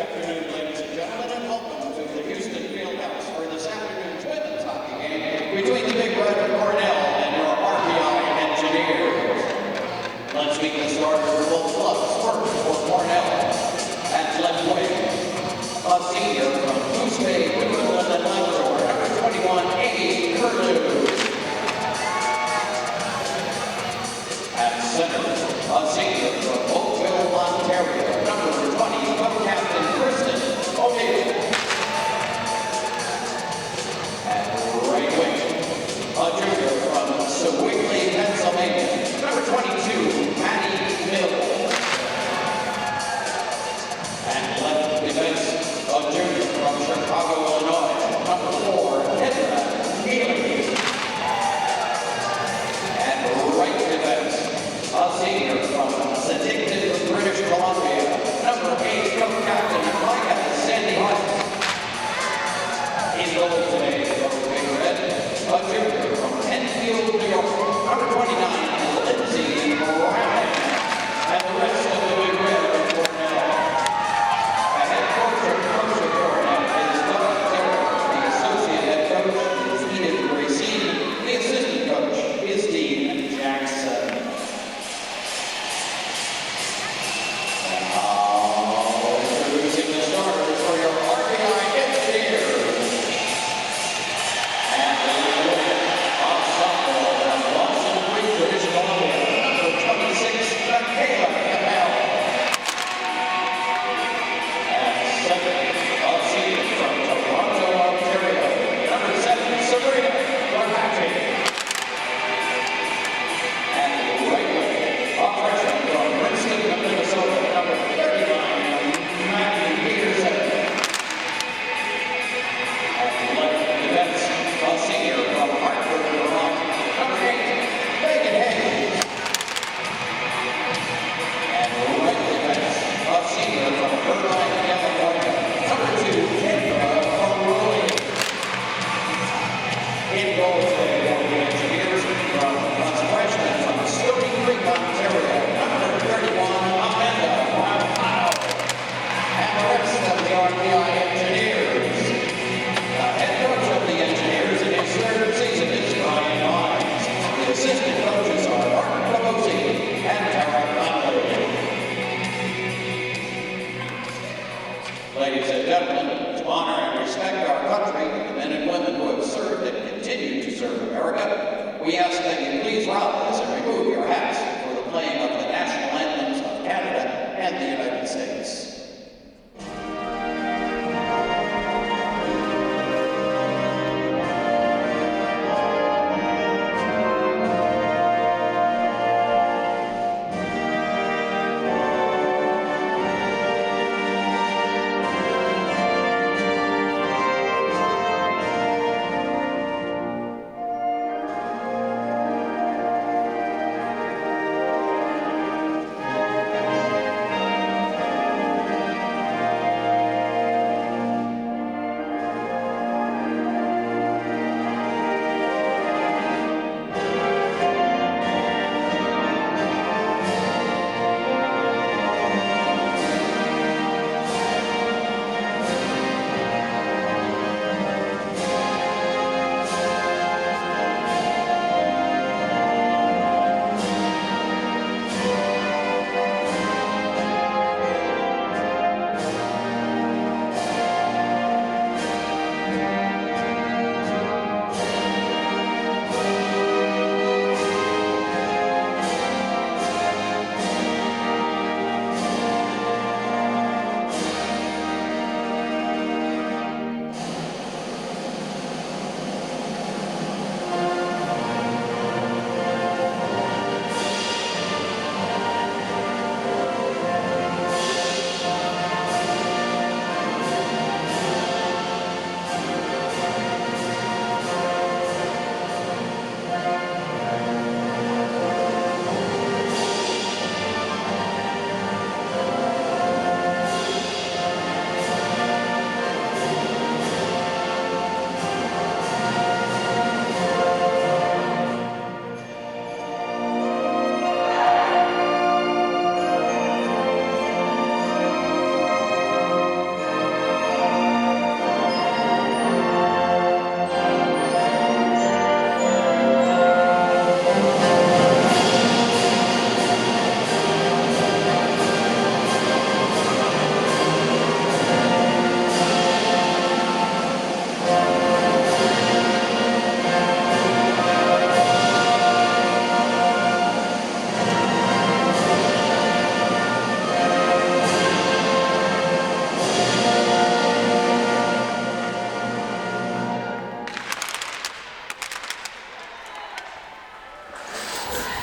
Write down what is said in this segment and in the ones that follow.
afternoon, ladies and gentlemen, and welcome to the Houston Fieldhouse for this afternoon's women's hockey game between the Big Red of Cornell and your RPI engineers. Let's meet the starters for both clubs. First for Cornell, at left wing, a senior from Goose Bay, Queensland, and Labrador, number 21, A. Curlew. At center, a senior from Oakville, Ontario, number 20, co-captain Kristen O'Neill. At right wing, a junior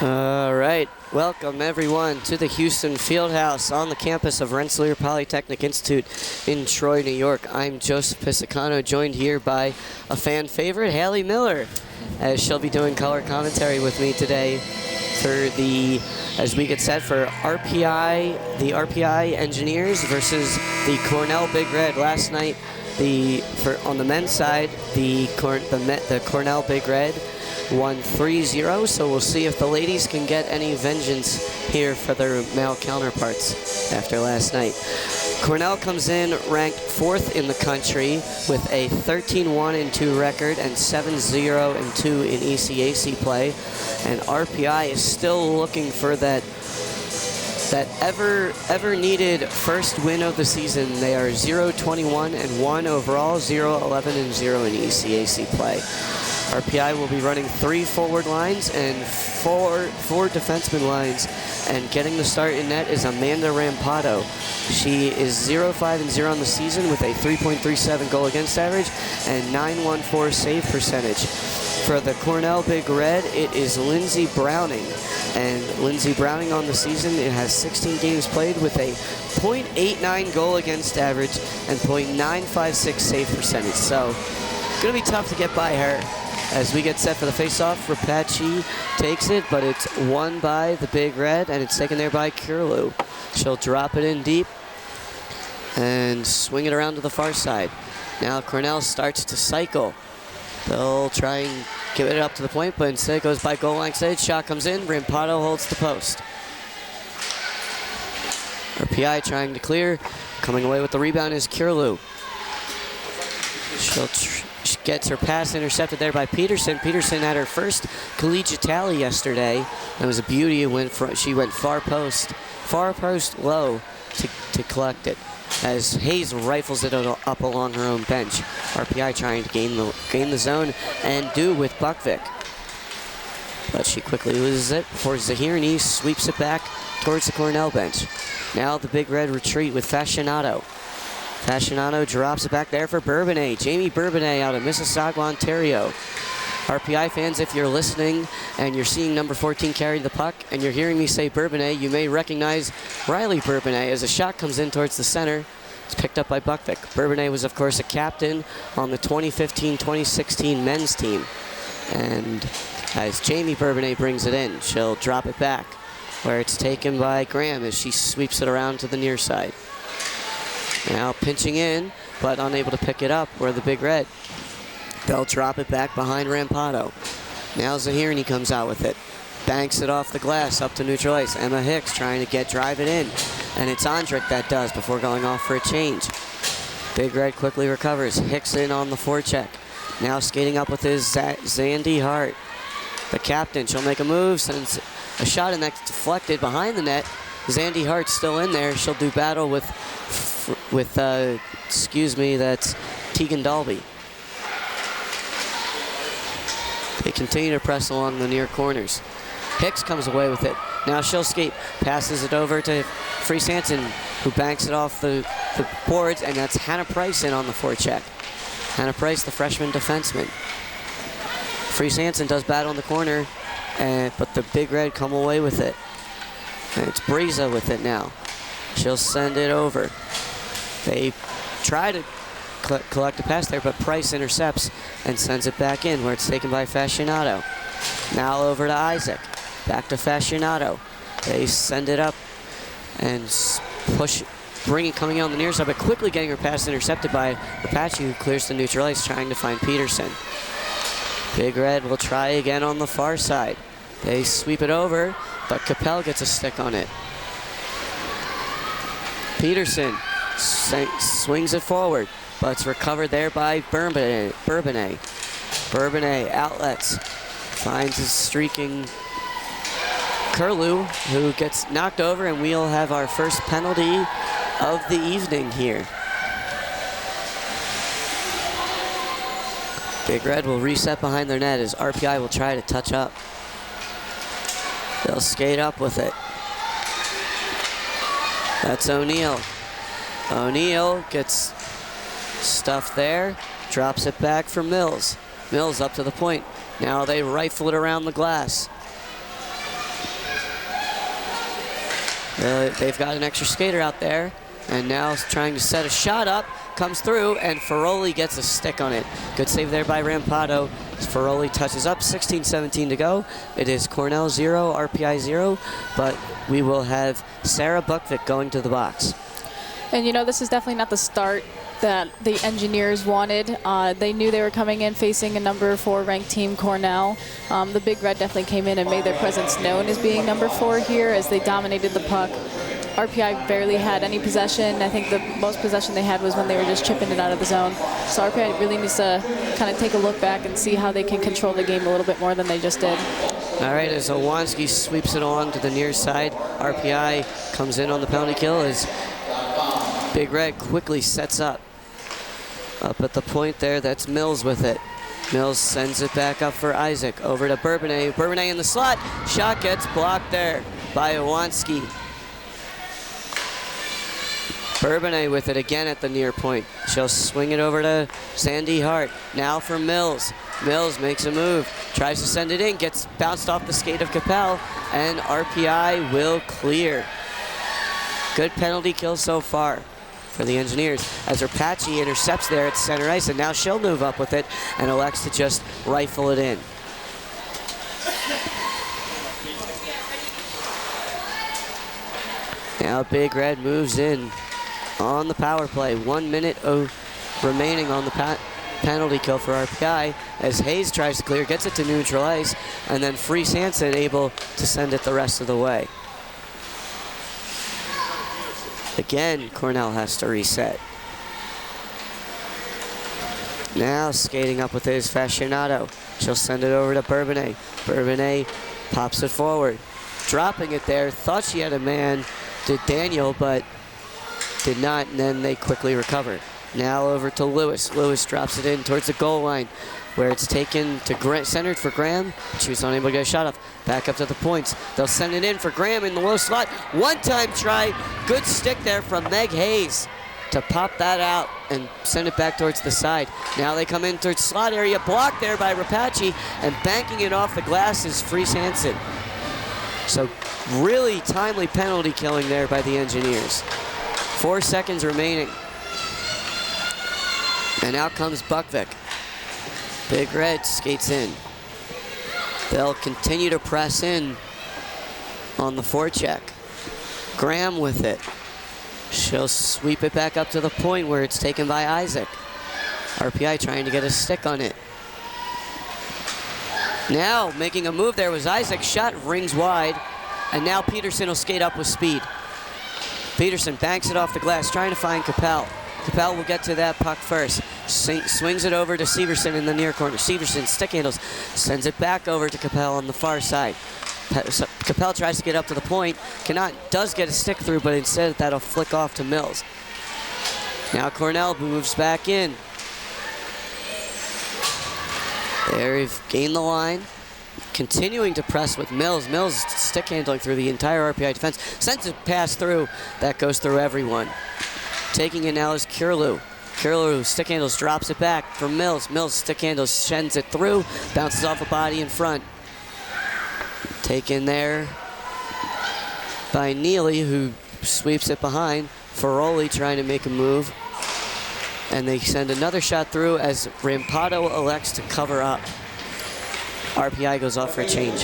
All right, welcome everyone to the Houston Fieldhouse on the campus of Rensselaer Polytechnic Institute in Troy, New York. I'm Joseph Pisacano, joined here by a fan favorite, Haley Miller, as she'll be doing color commentary with me today as we get set for RPI, the RPI Engineers versus the Cornell Big Red. Last night, on the men's side, the Cornell Big Red won 3-0, so we'll see if the ladies can get any vengeance here for their male counterparts after last night. Cornell comes in ranked 4th in the country with a 13-1-2 record and 7-0-2 in ECAC play, and RPI is still looking for that ever needed first win of the season. They are 0-21-1 overall, 0-11-0 in ECAC play. RPI will be running 3 forward lines and four defenseman lines, and getting the start in net is Amanda Rampato. She is 0-5-0 on the season with a 3.37 goal against average and 914 save percentage. For the Cornell Big Red, it is Lindsay Browning. And Lindsay Browning on the season, it has 16 games played with a .89 goal against average and .956 save percentage. So, gonna be tough to get by her. As we get set for the face-off, Rapace takes it, but it's won by the Big Red, and it's taken there by Curlew. She'll drop it in deep and swing it around to the far side. Now Cornell starts to cycle. They'll try and give it up to the point, but instead it goes by goal line side. Shot comes in, Rampato holds the post. RPI trying to clear. Coming away with the rebound is Curlew. She gets her pass intercepted there by Peterson. Peterson had her first collegiate tally yesterday. It was a beauty. She went far post low to collect it, as Hayes rifles it up along her own bench. RPI trying to gain the zone and do with Buckvick. But she quickly loses it before Zahirni sweeps it back towards the Cornell bench. Now the Big Red retreat with Fascinato. Fascinato drops it back there for Bourbonnais. Jamie Bourbonnais out of Mississauga, Ontario. RPI fans, if you're listening and you're seeing number 14 carry the puck and you're hearing me say Bourbonnais, you may recognize Riley Bourbonnais as a shot comes in towards the center. It's picked up by Buckvick. Bourbonnais was, of course, a captain on the 2015-2016 men's team. And as Jamie Bourbonnais brings it in, she'll drop it back, where it's taken by Graham as she sweeps it around to the near side. Now pinching in, but unable to pick it up, where the Big Red. They'll drop it back behind Rampato. Now Zahirni comes out with it. Banks it off the glass up to neutral ice. Emma Hicks trying to drive it in. And it's Ondrick that does before going off for a change. Big Red quickly recovers. Hicks in on the forecheck. Now skating up with his Zandy Hart. The captain, she'll make a move, sends a shot, and that's deflected behind the net. Zandy Hart's still in there. She'll do battle with that's Tegan Dalby. They continue to press along the near corners. Hicks comes away with it. Now she'll skate, passes it over to Freese Hansen, who banks it off the boards, and that's Hannah Price in on the forecheck. Hannah Price, the freshman defenseman. Freese Hansen does battle in the corner, but the Big Red come away with it. And it's Breeza with it now. She'll send it over. They try to collect a pass there, but Price intercepts and sends it back in, where it's taken by Fascinato. Now over to Isaac. Back to Fascinato. They send it up and coming on the near side, but quickly getting her pass intercepted by Rapace, who clears the neutral ice, trying to find Peterson. Big Red will try again on the far side. They sweep it over, but Capel gets a stick on it. Peterson swings it forward, but it's recovered there by Bourbonnais. Bourbonnais outlets, finds his streaking Curlew, who gets knocked over, and we'll have our first penalty of the evening here. Big Red will reset behind their net as RPI will try to touch up. They'll skate up with it. That's O'Neill. O'Neill gets stuffed there, drops it back for Mills. Mills up to the point. Now they rifle it around the glass. They've got an extra skater out there, and now trying to set a shot up, comes through, and Ferroli gets a stick on it. Good save there by Rampado. Ferroli touches up, 16-17 to go. It is Cornell 0, RPI 0, but we will have Sarah Buckvick going to the box. And you know, this is definitely not the start that the Engineers wanted. They knew they were coming in facing a number 4 ranked team, Cornell. The Big Red definitely came in and made their presence known as being number 4 here as they dominated the puck. RPI barely had any possession. I think the most possession they had was when they were just chipping it out of the zone. So RPI really needs to kind of take a look back and see how they can control the game a little bit more than they just did. All right, as Owanski sweeps it on to the near side, RPI comes in on the penalty kill as Big Red quickly sets up. Up at the point there, that's Mills with it. Mills sends it back up for Isaac. Over to Bourbonnais. Bourbonnais in the slot. Shot gets blocked there by Owanski. Bourbonnais with it again at the near point. She'll swing it over to Sandy Hart. Now for Mills. Mills makes a move. Tries to send it in. Gets bounced off the skate of Capel. And RPI will clear. Good penalty kill so far for the Engineers as Rapace intercepts there at center ice, and now she'll move up with it and elects to just rifle it in. Now Big Red moves in on the power play. 1 minute remaining on the penalty kill for RPI as Hayes tries to clear, gets it to neutral ice, and then Freese Hansen able to send it the rest of the way. Again, Cornell has to reset. Now skating up with his Fascinato. She'll send it over to Bourbonnais. Bourbonnais pops it forward. Dropping it there. Thought she had a man, did Daniel, but did not, and then they quickly recovered. Now over to Lewis. Lewis drops it in towards the goal line, where it's taken to centered for Graham. She was unable to get a shot off. Back up to the points. They'll send it in for Graham in the low slot. One-time try. Good stick there from Meg Hayes to pop that out and send it back towards the side. Now they come in towards slot area. Blocked there by Rapace, and banking it off the glass is Freese Hansen. So really timely penalty killing there by the Engineers. 4 seconds remaining. And out comes Buckvick. Big Red skates in. They'll continue to press in on the forecheck. Graham with it. She'll sweep it back up to the point where it's taken by Isaac. RPI trying to get a stick on it. Now making a move there was Isaac. Shot rings wide. And now Peterson will skate up with speed. Peterson banks it off the glass, trying to find Capel. Capel will get to that puck first. Swings it over to Severson in the near corner. Severson stick handles, sends it back over to Capel on the far side. Capel tries to get up to the point, does get a stick through, but instead that'll flick off to Mills. Now Cornell moves back in. There, we've gained the line. Continuing to press with Mills. Mills stick handling through the entire RPI defense. Sends it pass through. That goes through everyone. Taking it now is Kierlew. Kierlew stick handles, drops it back for Mills. Mills stick handles, sends it through, bounces off a body in front. Taken there by Neely, who sweeps it behind. Ferroli trying to make a move. And they send another shot through as Rampado elects to cover up. RPI goes off for a change.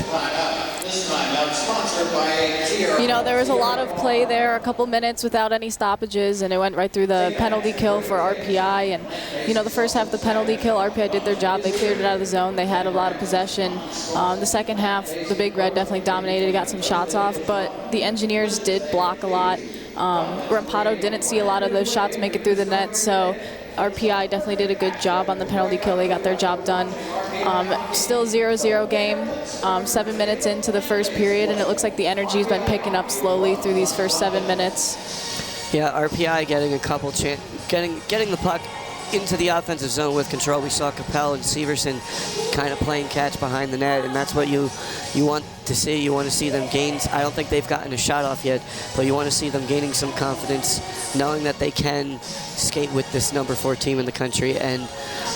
You know, there was a lot of play there, a couple minutes without any stoppages, and it went right through the penalty kill for RPI. And, you know, the first half of the penalty kill, RPI did their job. They cleared it out of the zone. They had a lot of possession. The second half, the Big Red definitely dominated, got some shots off, but the Engineers did block a lot. Rampado didn't see a lot of those shots make it through the net, so RPI definitely did a good job on the penalty kill. They got their job done. Still 0-0 game, 7 minutes into the first period, and it looks like the energy's been picking up slowly through these first 7 minutes. Yeah, RPI getting a couple getting the puck into the offensive zone with control. We saw Capel and Severson kind of playing catch behind the net, and that's what you want to see. You want to see them gain. I don't think they've gotten a shot off yet, but you want to see them gaining some confidence, knowing that they can skate with this number 4 team in the country. And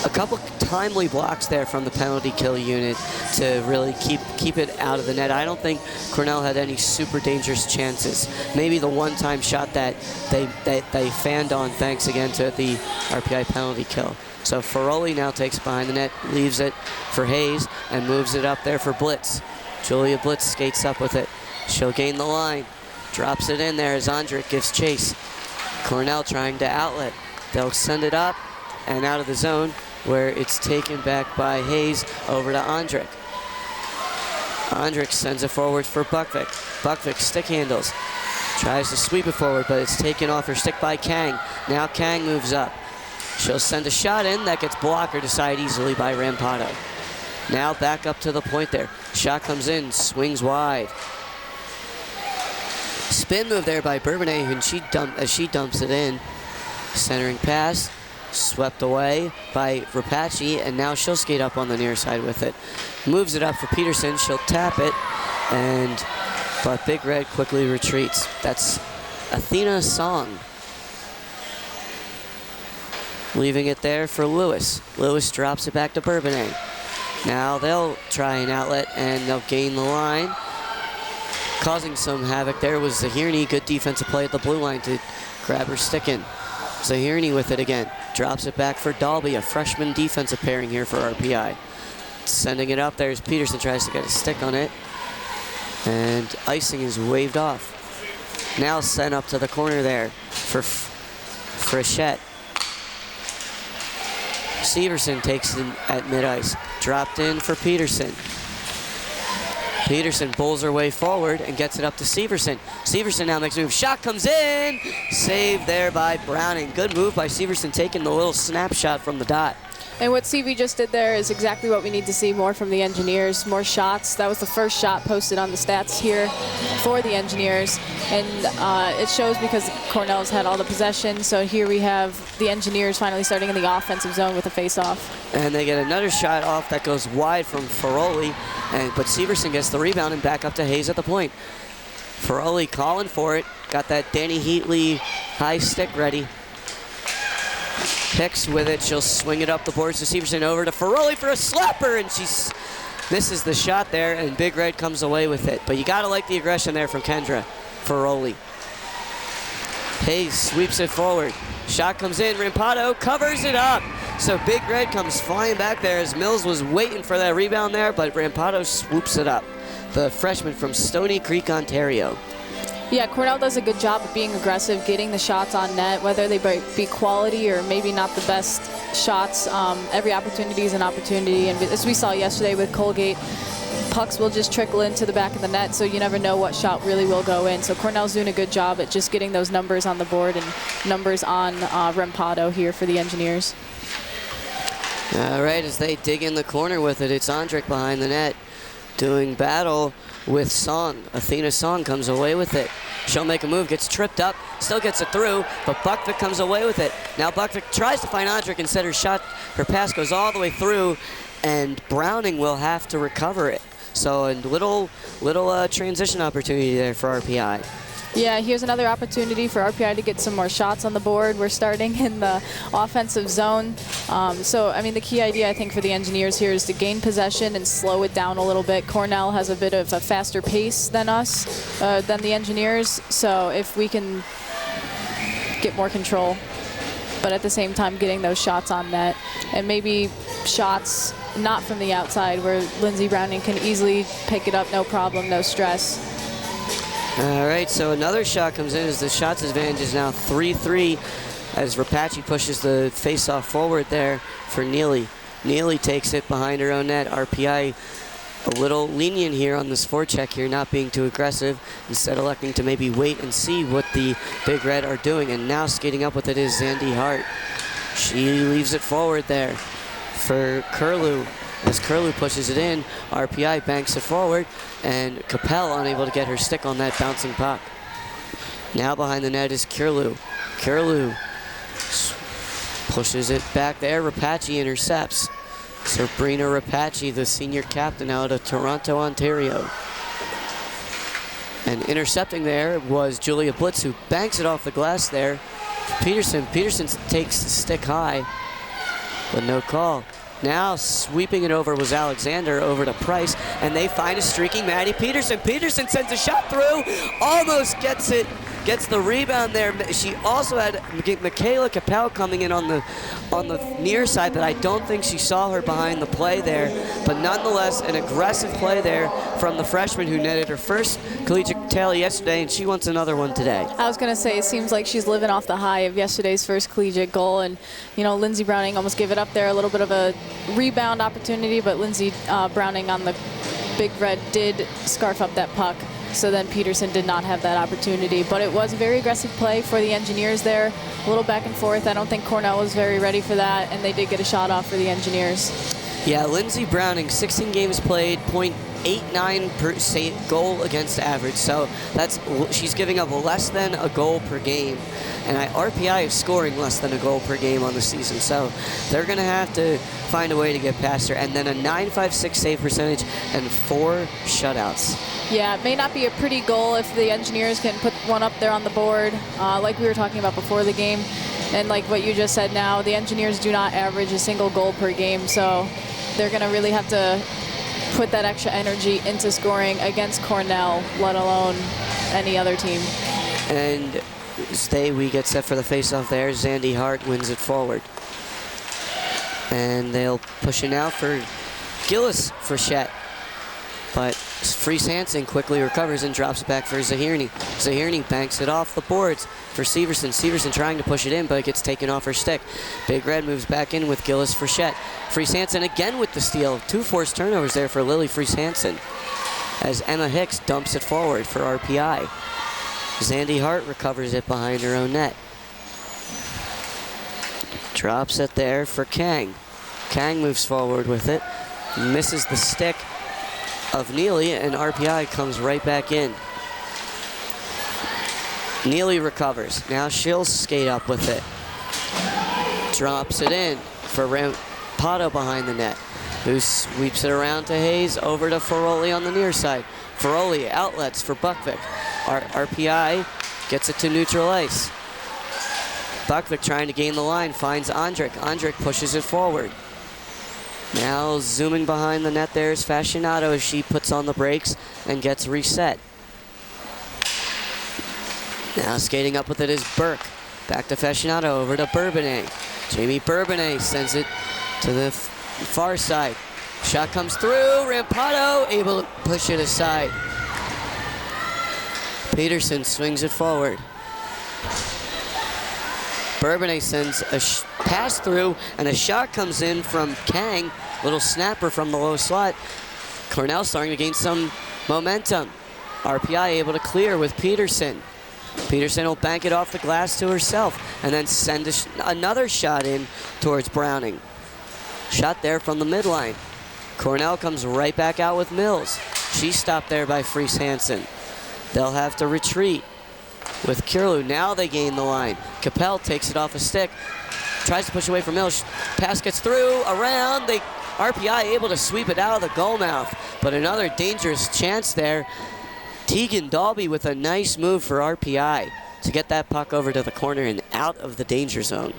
a couple timely blocks there from the penalty kill unit to really keep it out of the net. I don't think Cornell had any super dangerous chances. Maybe the one-time shot that they fanned on, thanks again to the RPI penalty kill. So Ferroli now takes it behind the net, leaves it for Hayes, and moves it up there for Blitz. Julia Blitz skates up with it. She'll gain the line. Drops it in there as Andrick gives chase. Cornell trying to outlet. They'll send it up and out of the zone, where it's taken back by Hayes over to Andrick. Andrick sends it forward for Buckvik. Buckvik stick handles. Tries to sweep it forward, but it's taken off her stick by Kang. Now Kang moves up. She'll send a shot in that gets blocked or decided easily by Rampado. Now back up to the point there. Shot comes in, swings wide. Spin move there by Bourbonnais, and as she dumps it in. Centering pass, swept away by Rapace, and now she'll skate up on the near side with it. Moves it up for Peterson, she'll tap it, but Big Red quickly retreats. That's Athena Song. Leaving it there for Lewis. Lewis drops it back to Bourbonnais. Now they'll try an outlet, and they'll gain the line. Causing some havoc there was Zahirny. Good defensive play at the blue line to grab her stick in. Zahirny with it again. Drops it back for Dalby, a freshman defensive pairing here for RPI. Sending it up there as Peterson tries to get a stick on it. And icing is waved off. Now sent up to the corner there for Frechette. Severson takes it at mid-ice. Dropped in for Peterson. Peterson pulls her way forward and gets it up to Severson. Severson now makes a move. Shot comes in. Saved there by Browning. Good move by Severson, taking the little snapshot from the dot. And what CV just did there is exactly what we need to see more from the Engineers, more shots. That was the first shot posted on the stats here for the Engineers. And it shows because Cornell's had all the possession. So here we have the Engineers finally starting in the offensive zone with a face-off. And they get another shot off that goes wide from Ferroli. But Severson gets the rebound and back up to Hayes at the point. Ferroli calling for it. Got that Danny Heatley high stick ready. Picks with it. She'll swing it up the boards to Severson, over to Ferroli for a slapper, and she misses the shot there, and Big Red comes away with it. But you gotta like the aggression there from Kendra Ferroli. Hayes sweeps it forward. Shot comes in. Rampado covers it up. So Big Red comes flying back there as Mills was waiting for that rebound there, but Rampado swoops it up. The freshman from Stony Creek, Ontario. Yeah, Cornell does a good job of being aggressive, getting the shots on net, whether they be quality or maybe not the best shots. Every opportunity is an opportunity, and as we saw yesterday with Colgate, pucks will just trickle into the back of the net, so you never know what shot really will go in. So Cornell's doing a good job at just getting those numbers on the board and numbers on Rampado here for the Engineers. All right, as they dig in the corner with it, it's Andrick behind the net doing battle with Song. Athena Song comes away with it. She'll make a move, gets tripped up, still gets it through, but Buckvik comes away with it. Now Buckvik tries to find Andrick, instead her pass goes all the way through, and Browning will have to recover it. So a little transition opportunity there for RPI. Yeah, here's another opportunity for RPI to get some more shots on the board. We're starting in the offensive zone. So, I mean, the key idea, I think, for the Engineers here is to gain possession and slow it down a little bit. Cornell has a bit of a faster pace than us, than the Engineers. So if we can get more control, but at the same time getting those shots on net, and maybe shots not from the outside where Lindsey Browning can easily pick it up, no problem, no stress. All right, so another shot comes in as the shots advantage is now 3-3 as Rapace pushes the face-off forward there for Neely. Neely takes it behind her own net. RPI a little lenient here on this forecheck here, not being too aggressive, instead electing to maybe wait and see what the Big Red are doing. And now skating up with it is Zandy Hart. She leaves it forward there for Curlew. As Curlew pushes it in, RPI banks it forward, and Capel unable to get her stick on that bouncing puck. Now behind the net is Curlew. Curlew pushes it back there. Rapace intercepts. Sabrina Rapace, the senior captain out of Toronto, Ontario. And intercepting there was Julia Blitz, who banks it off the glass there. Peterson takes the stick high, but no call. Now sweeping it over was Alexander over to Price, and they find a streaking Maddie Peterson. Peterson sends a shot through, almost gets it, gets the rebound there. She also had Michaela Capel coming in on the near side, but I don't think she saw her behind the play there. But nonetheless, an aggressive play there from the freshman who netted her first collegiate tally yesterday, and she wants another one today. I was going to say, it seems like she's living off the high of yesterday's first collegiate goal, and you know, Lindsey Browning almost gave it up there, a little bit of a rebound opportunity, but Lindsey Browning on the Big Red did scarf up that puck. So then Peterson did not have that opportunity, but it was a very aggressive play for the Engineers there, a little back and forth. I don't think Cornell was very ready for that, and they did get a shot off for the Engineers. Yeah, Lindsey Browning, 16 games played, .89 goal against average. So she's giving up less than a goal per game, and RPI is scoring less than a goal per game on the season. So they're going to have to find a way to get past her. And then a .956 save percentage and 4 shutouts. Yeah, it may not be a pretty goal if the Engineers can put one up there on the board, like we were talking about before the game. And like what you just said now, the Engineers do not average a single goal per game, so they're going to really have to put that extra energy into scoring against Cornell, let alone any other team. And we get set for the face-off there. Zandy Hart wins it forward. And they'll push it now for Gillis Frechette. But Fries Hansen quickly recovers and drops it back for Zahirny. Zahirny banks it off the boards for Severson. Severson trying to push it in, but it gets taken off her stick. Big Red moves back in with Gillis Frechette. Fries Hansen again with the steal. 2 forced turnovers there for Lily Fries Hansen, as Emma Hicks dumps it forward for RPI. Zandy Hart recovers it behind her own net. Drops it there for Kang. Kang moves forward with it. Misses the stick of Neely, and RPI comes right back in. Neely recovers. Now she'll skate up with it. Drops it in for Rampado behind the net, who sweeps it around to Hayes, over to Ferroli on the near side. Ferroli outlets for Buckvik. RPI gets it to neutral ice. Buckvik trying to gain the line, finds Andrik. Andrik pushes it forward. Now zooming behind the net there is Fascinato as she puts on the brakes and gets reset. Now skating up with it is Burke. Back to Fascinato, over to Bourbonnais. Jamie Bourbonnais sends it to the far side. Shot comes through, Rampado able to push it aside. Peterson swings it forward. Bourbonnais sends a pass through, and a shot comes in from Kang. Little snapper from the low slot. Cornell starting to gain some momentum. RPI able to clear with Peterson. Peterson will bank it off the glass to herself and then send another shot in towards Browning. Shot there from the midline. Cornell comes right back out with Mills. She's stopped there by Fries Hansen. They'll have to retreat with Kirlu. Now they gain the line. Capel takes it off a stick, tries to push away from Mills. Pass gets through, around. RPI able to sweep it out of the goal mouth, but another dangerous chance there. Tegan Dalby with a nice move for RPI to get that puck over to the corner and out of the danger zone.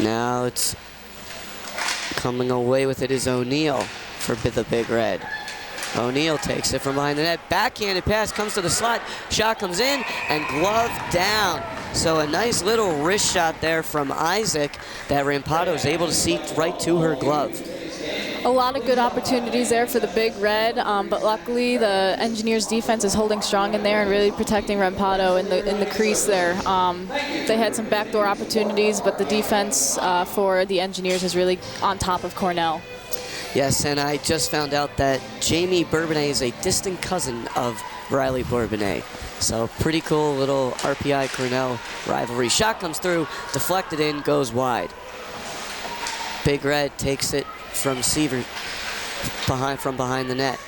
Now it's coming away with it is O'Neill for the Big Red. O'Neill takes it from behind the net. Backhanded pass comes to the slot. Shot comes in and glove down. So a nice little wrist shot there from Isaac that Rampado is able to see right to her glove. A lot of good opportunities there for the Big Red, but luckily the Engineers defense is holding strong in there and really protecting Rampado in the crease there. They had some backdoor opportunities, but the defense for the Engineers is really on top of Cornell. Yes, and I just found out that Jamie Bourbonnais is a distant cousin of Riley Bourbonnais. So pretty cool little RPI Cornell rivalry. Shot comes through, deflected in, goes wide. Big Red takes it from Seaver from behind the net.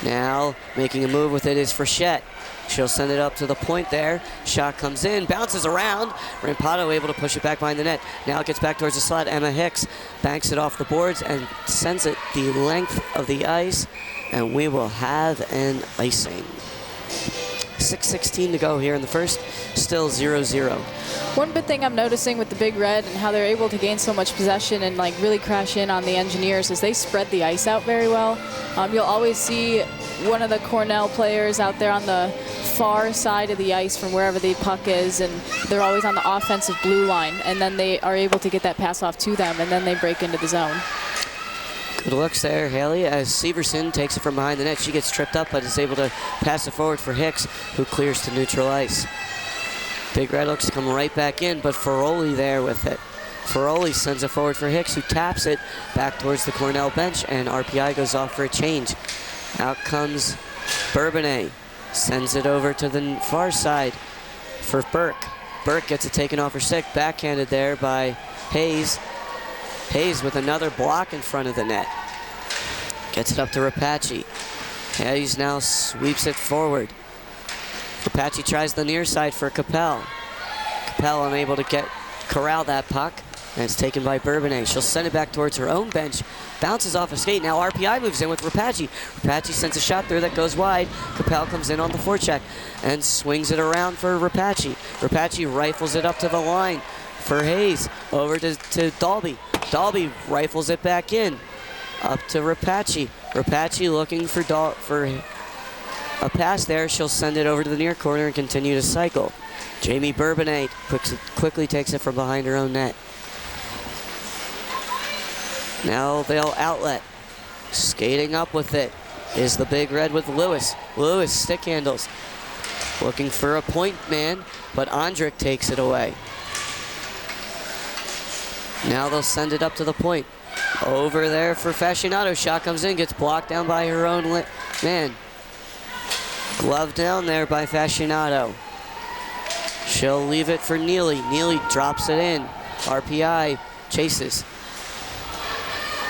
Now making a move with it is Frechette. She'll send it up to the point there. Shot comes in, bounces around. Rampado able to push it back behind the net. Now it gets back towards the slot. Emma Hicks banks it off the boards and sends it the length of the ice, and we will have an icing. 6:16 to go here in the first, still 0-0. One big thing I'm noticing with the Big Red and how they're able to gain so much possession and like really crash in on the Engineers is they spread the ice out very well. You'll always see one of the Cornell players out there on the far side of the ice from wherever the puck is, and they're always on the offensive blue line, and then they are able to get that pass off to them, and then they break into the zone. Good looks there, Haley, as Severson takes it from behind the net. She gets tripped up, but is able to pass it forward for Hicks, who clears to neutral ice. Big Red looks to come right back in, but Ferroli there with it. Ferroli sends it forward for Hicks, who taps it back towards the Cornell bench, and RPI goes off for a change. Out comes Bourbonnais, sends it over to the far side for Burke. Burke gets it taken off her stick, backhanded there by Hayes. Hayes with another block in front of the net. Gets it up to Rapace. Hayes now sweeps it forward. Rapace tries the near side for Capel. Capel unable to corral that puck, and it's taken by Bourbonnais. She'll send it back towards her own bench. Bounces off a skate. Now RPI moves in with Rapace. Rapace sends a shot through that goes wide. Capel comes in on the forecheck and swings it around for Rapace. Rapace rifles it up to the line for Hayes. Over to Dalby. Dalby rifles it back in. Up to Rapace. Rapace looking for a pass there. She'll send it over to the near corner and continue to cycle. Jamie Bourbonnais quickly takes it from behind her own net. Now they'll outlet. Skating up with it is the Big Red with Lewis. Lewis stick handles. Looking for a point man, but Ondrick takes it away. Now they'll send it up to the point. Over there for Fascinato. Shot comes in, gets blocked down by her own man. Glove down there by Fascinato. She'll leave it for Neely. Neely drops it in. RPI chases.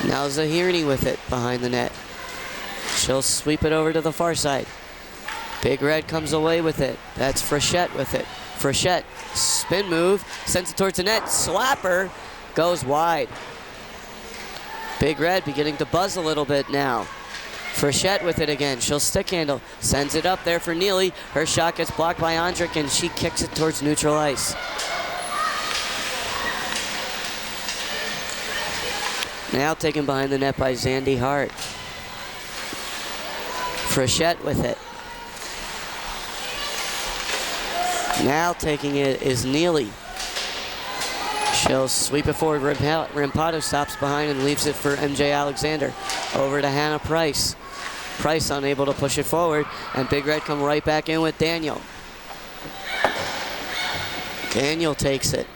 Now Zahirny with it behind the net. She'll sweep it over to the far side. Big Red comes away with it. That's Frechette with it. Frechette, spin move, sends it towards the net. Slapper goes wide. Big Red beginning to buzz a little bit now. Frechette with it again. She'll stick handle. Sends it up there for Neely. Her shot gets blocked by Ondrick, and she kicks it towards neutral ice. Now taken behind the net by Zandy Hart. Frechette with it. Now taking it is Neely. She'll sweep it forward. Rampado stops behind and leaves it for MJ Alexander. Over to Hannah Price. Price unable to push it forward, and Big Red come right back in with Daniel. Daniel takes it.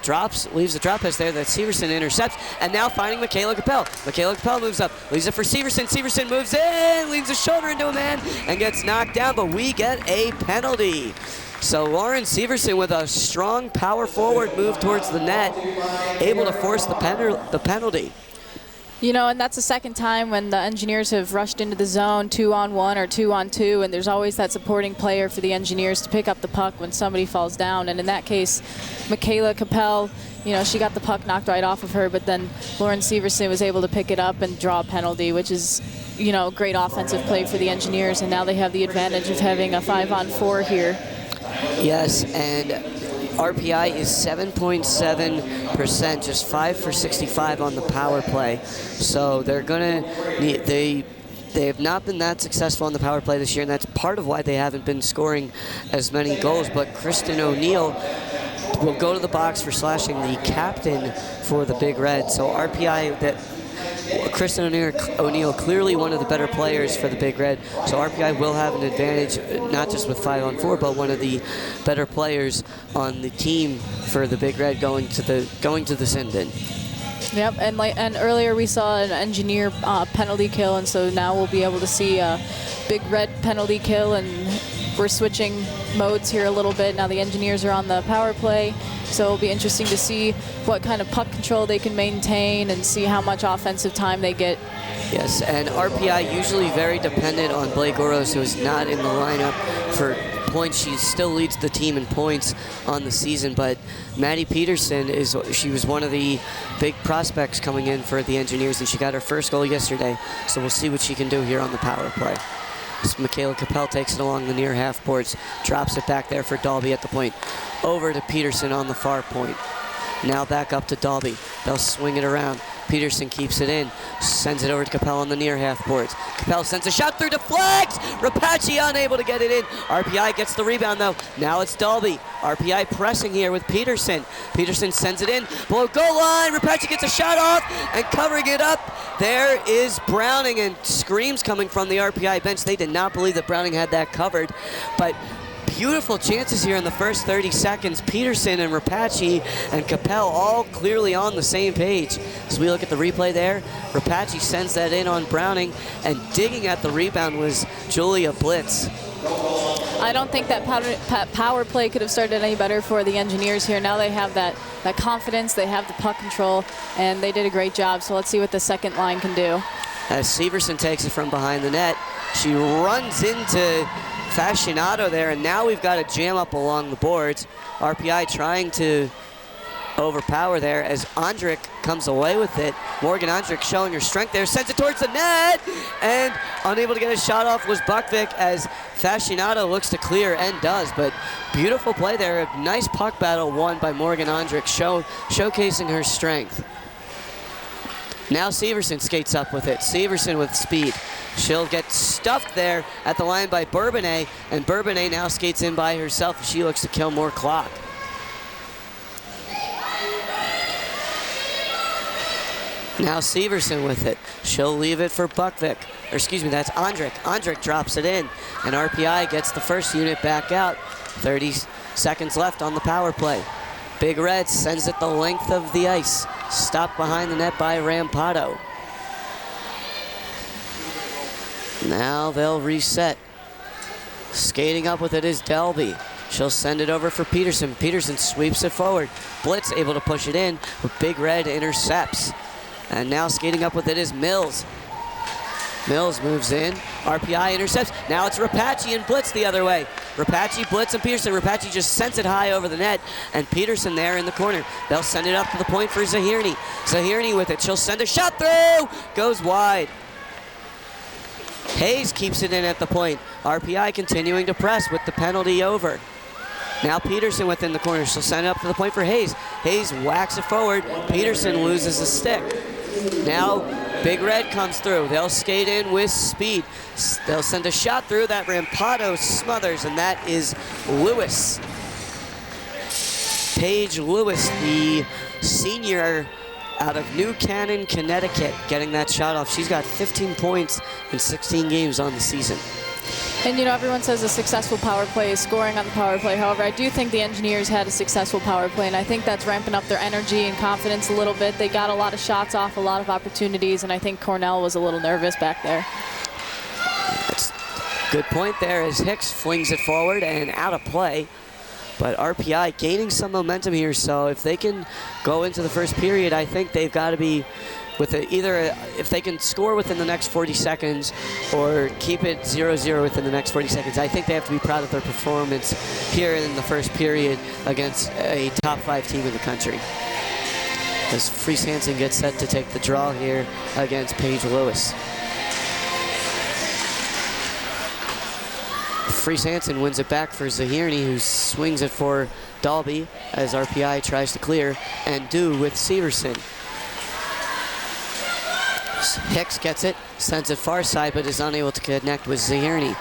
Drops, leaves the drop pass there that Severson intercepts, and now finding Michaela Capel. Michaela Capel moves up, leaves it for Severson. Severson moves in, leans a shoulder into a man, and gets knocked down, but we get a penalty. So Lauren Severson with a strong power forward move towards the net, able to force the penalty. You know, and that's the second time when the Engineers have rushed into the zone 2-on-1 or 2-on-2, and there's always that supporting player for the Engineers to pick up the puck when somebody falls down. And in that case, Michaela Capel, you know, she got the puck knocked right off of her, but then Lauren Severson was able to pick it up and draw a penalty, which is, you know, great offensive play for the Engineers, and now they have the advantage of having a 5-on-4 here. Yes, and RPI is 7.7%, just 5 for 65 on the power play. So they're gonna they have not been that successful on the power play this year, and that's part of why they haven't been scoring as many goals. But Kristen O'Neill will go to the box for slashing, the captain for the Big Red. So RPI, that Kristen O'Neill, clearly one of the better players for the Big Red. So RPI will have an advantage, not just with 5-on-4, but one of the better players on the team for the Big Red going to the sin bin. Yep, and earlier we saw an Engineer penalty kill, and so now we'll be able to see a Big Red penalty kill, and we're switching modes here a little bit. Now the Engineers are on the power play, so it'll be interesting to see what kind of puck control they can maintain and see how much offensive time they get. Yes, and RPI usually very dependent on Blake Oros, who is not in the lineup for points. She still leads the team in points on the season, but Maddie Peterson she was one of the big prospects coming in for the Engineers, and she got her first goal yesterday, so we'll see what she can do here on the power play. Michaela Capel takes it along the near half boards, drops it back there for Dalby at the point. Over to Peterson on the far point. Now back up to Dalby. They'll swing it around. Peterson keeps it in, sends it over to Capel on the near half boards. Capel sends a shot through, deflects! Rapace unable to get it in. RPI gets the rebound though. Now it's Dalby. RPI pressing here with Peterson. Peterson sends it in, below goal line. Rapace gets a shot off and covering it up. There is Browning, and screams coming from the RPI bench. They did not believe that Browning had that covered, but beautiful chances here in the first 30 seconds. Peterson and Rapace and Capel all clearly on the same page. As we look at the replay there, Rapace sends that in on Browning, and digging at the rebound was Julia Blitz. I don't think that power play could have started any better for the Engineers here. Now they have that confidence, they have the puck control, and they did a great job. So let's see what the second line can do. As Severson takes it from behind the net, she runs into Fascinato there, and now we've got a jam up along the boards. RPI trying to overpower there as Ondrick comes away with it. Morgan Ondrick showing her strength there, sends it towards the net, and unable to get a shot off was Buckvick as Fascinato looks to clear and does, but beautiful play there. A nice puck battle won by Morgan Ondrick, showcasing her strength. Now Severson skates up with it. Severson with speed. She'll get stuffed there at the line by Bourbonnais, and Bourbonnais now skates in by herself as she looks to kill more clock. Now Severson with it. She'll leave it for Buckvick. Or excuse me, that's Ondrick. Ondrick drops it in, and RPI gets the first unit back out. 30 seconds left on the power play. Big Red sends it the length of the ice. Stopped behind the net by Rampado. Now they'll reset. Skating up with it is Delby. She'll send it over for Peterson. Peterson sweeps it forward. Blitz able to push it in, but Big Red intercepts. And now skating up with it is Mills. Mills moves in. RPI intercepts. Now it's Rapace and Blitz the other way. Rapace, Blitz, and Peterson. Rapace just sends it high over the net, and Peterson there in the corner. They'll send it up to the point for Zahirny. Zahirny with it. She'll send a shot through. Goes wide. Hayes keeps it in at the point. RPI continuing to press with the penalty over. Now Peterson within the corner. She'll send it up to the point for Hayes. Hayes whacks it forward. Peterson loses a stick. Now Big Red comes through. They'll skate in with speed. They'll send a shot through that Rampado smothers, and that is Lewis. Paige Lewis, the senior out of New Canaan, Connecticut, getting that shot off. She's got 15 points in 16 games on the season. And you know, everyone says a successful power play is scoring on the power play. However, I do think the Engineers had a successful power play, and I think that's ramping up their energy and confidence a little bit. They got a lot of shots off, a lot of opportunities, and I think Cornell was a little nervous back there. That's a good point there as Hicks flings it forward and out of play. But RPI gaining some momentum here, so if they can go into the first period, I think they've got to be with either if they can score within the next 40 seconds or keep it 0-0 within the next 40 seconds. I think they have to be proud of their performance here in the first period against a top 5 team in the country. As Fries Hansen gets set to take the draw here against Paige Lewis. Fries Hansen wins it back for Zahirny, who swings it for Dalby as RPI tries to clear, and do with Severson. Hicks gets it, sends it far side, but is unable to connect with Zahirny.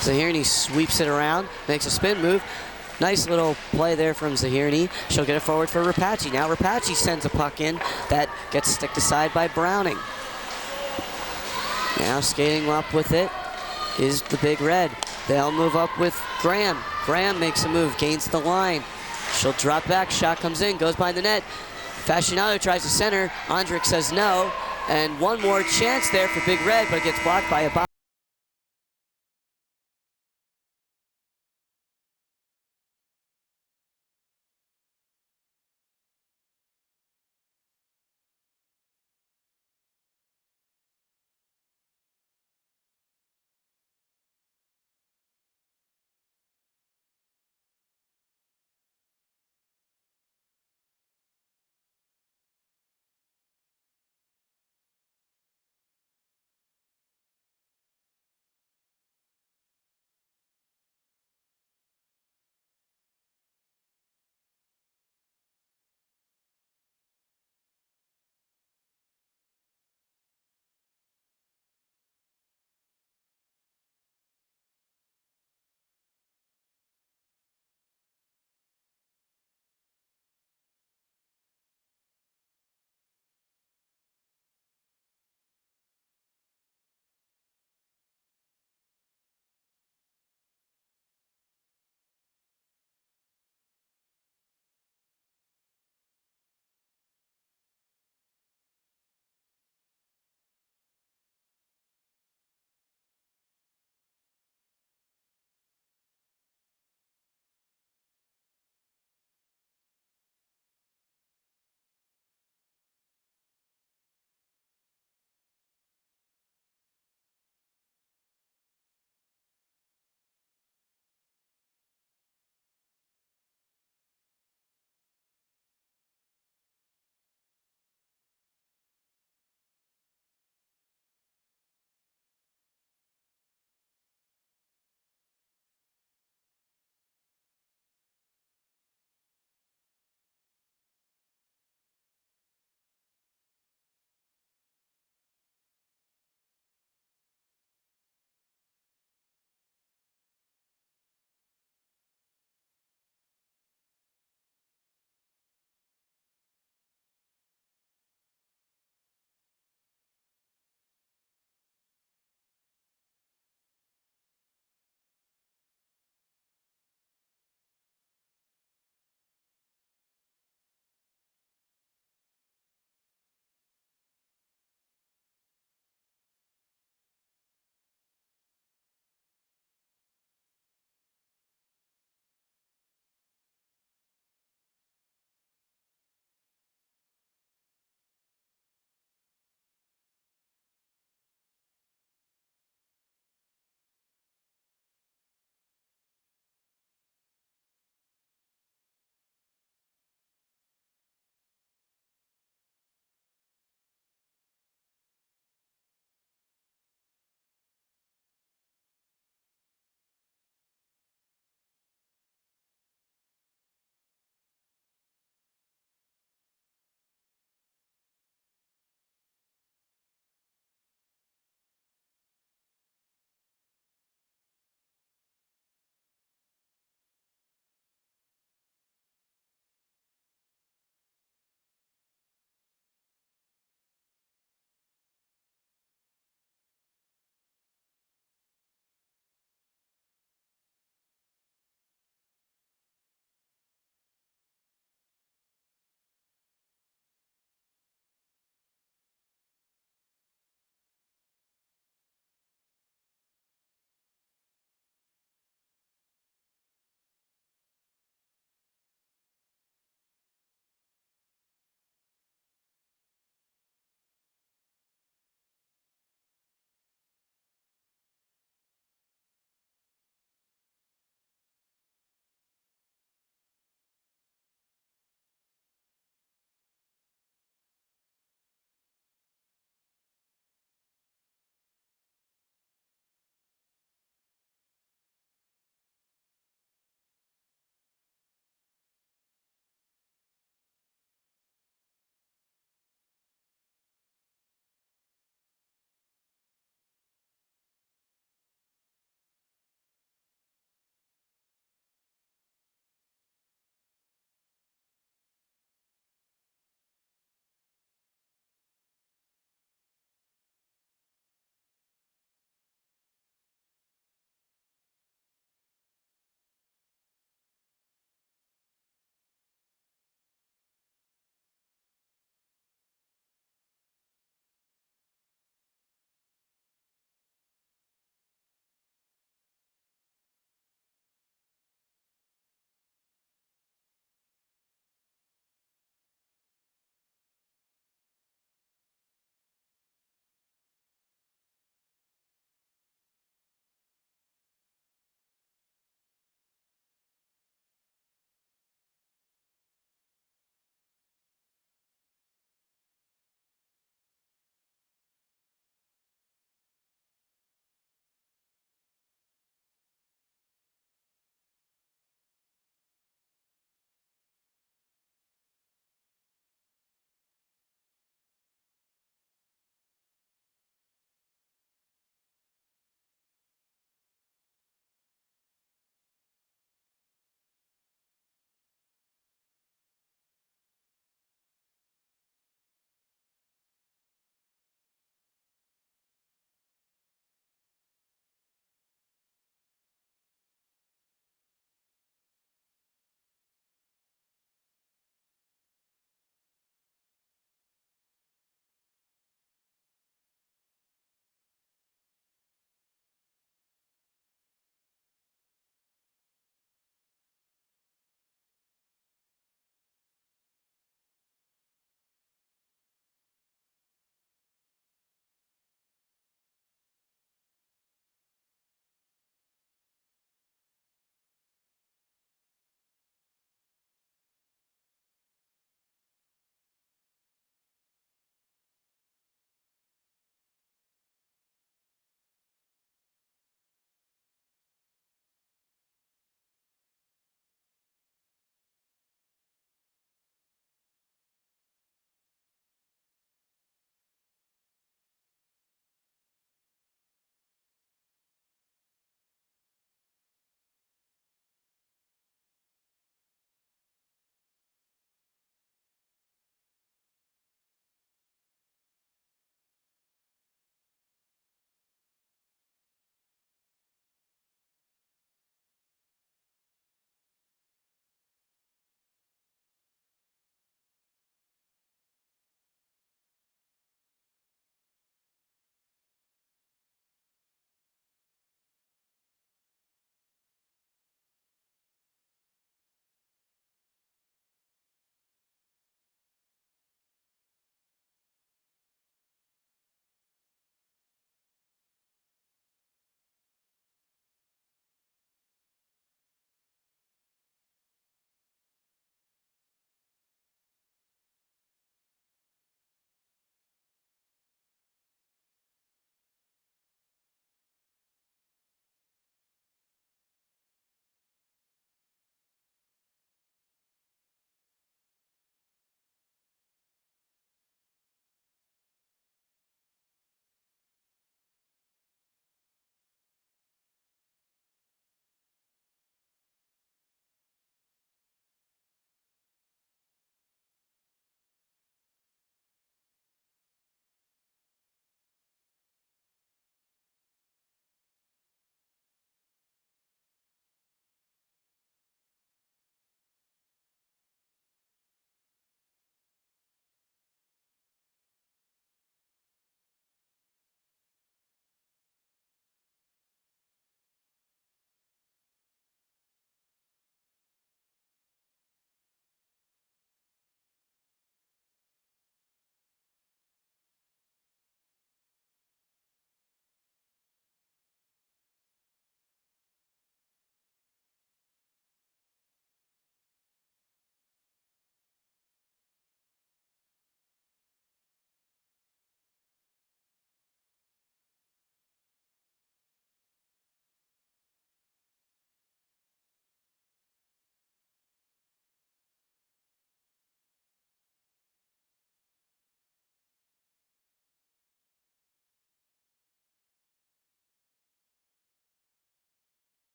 Zahirny sweeps it around, makes a spin move. Nice little play there from Zahirny. She'll get it forward for Rapace. Now Rapace sends a puck in that gets sticked aside by Browning. Now skating up with it is the Big Red. They'll move up with Graham. Graham makes a move, gains the line. She'll drop back, shot comes in, goes behind the net. Fascinato tries to center. Ondrick says no. And one more chance there for Big Red, but it gets blocked by a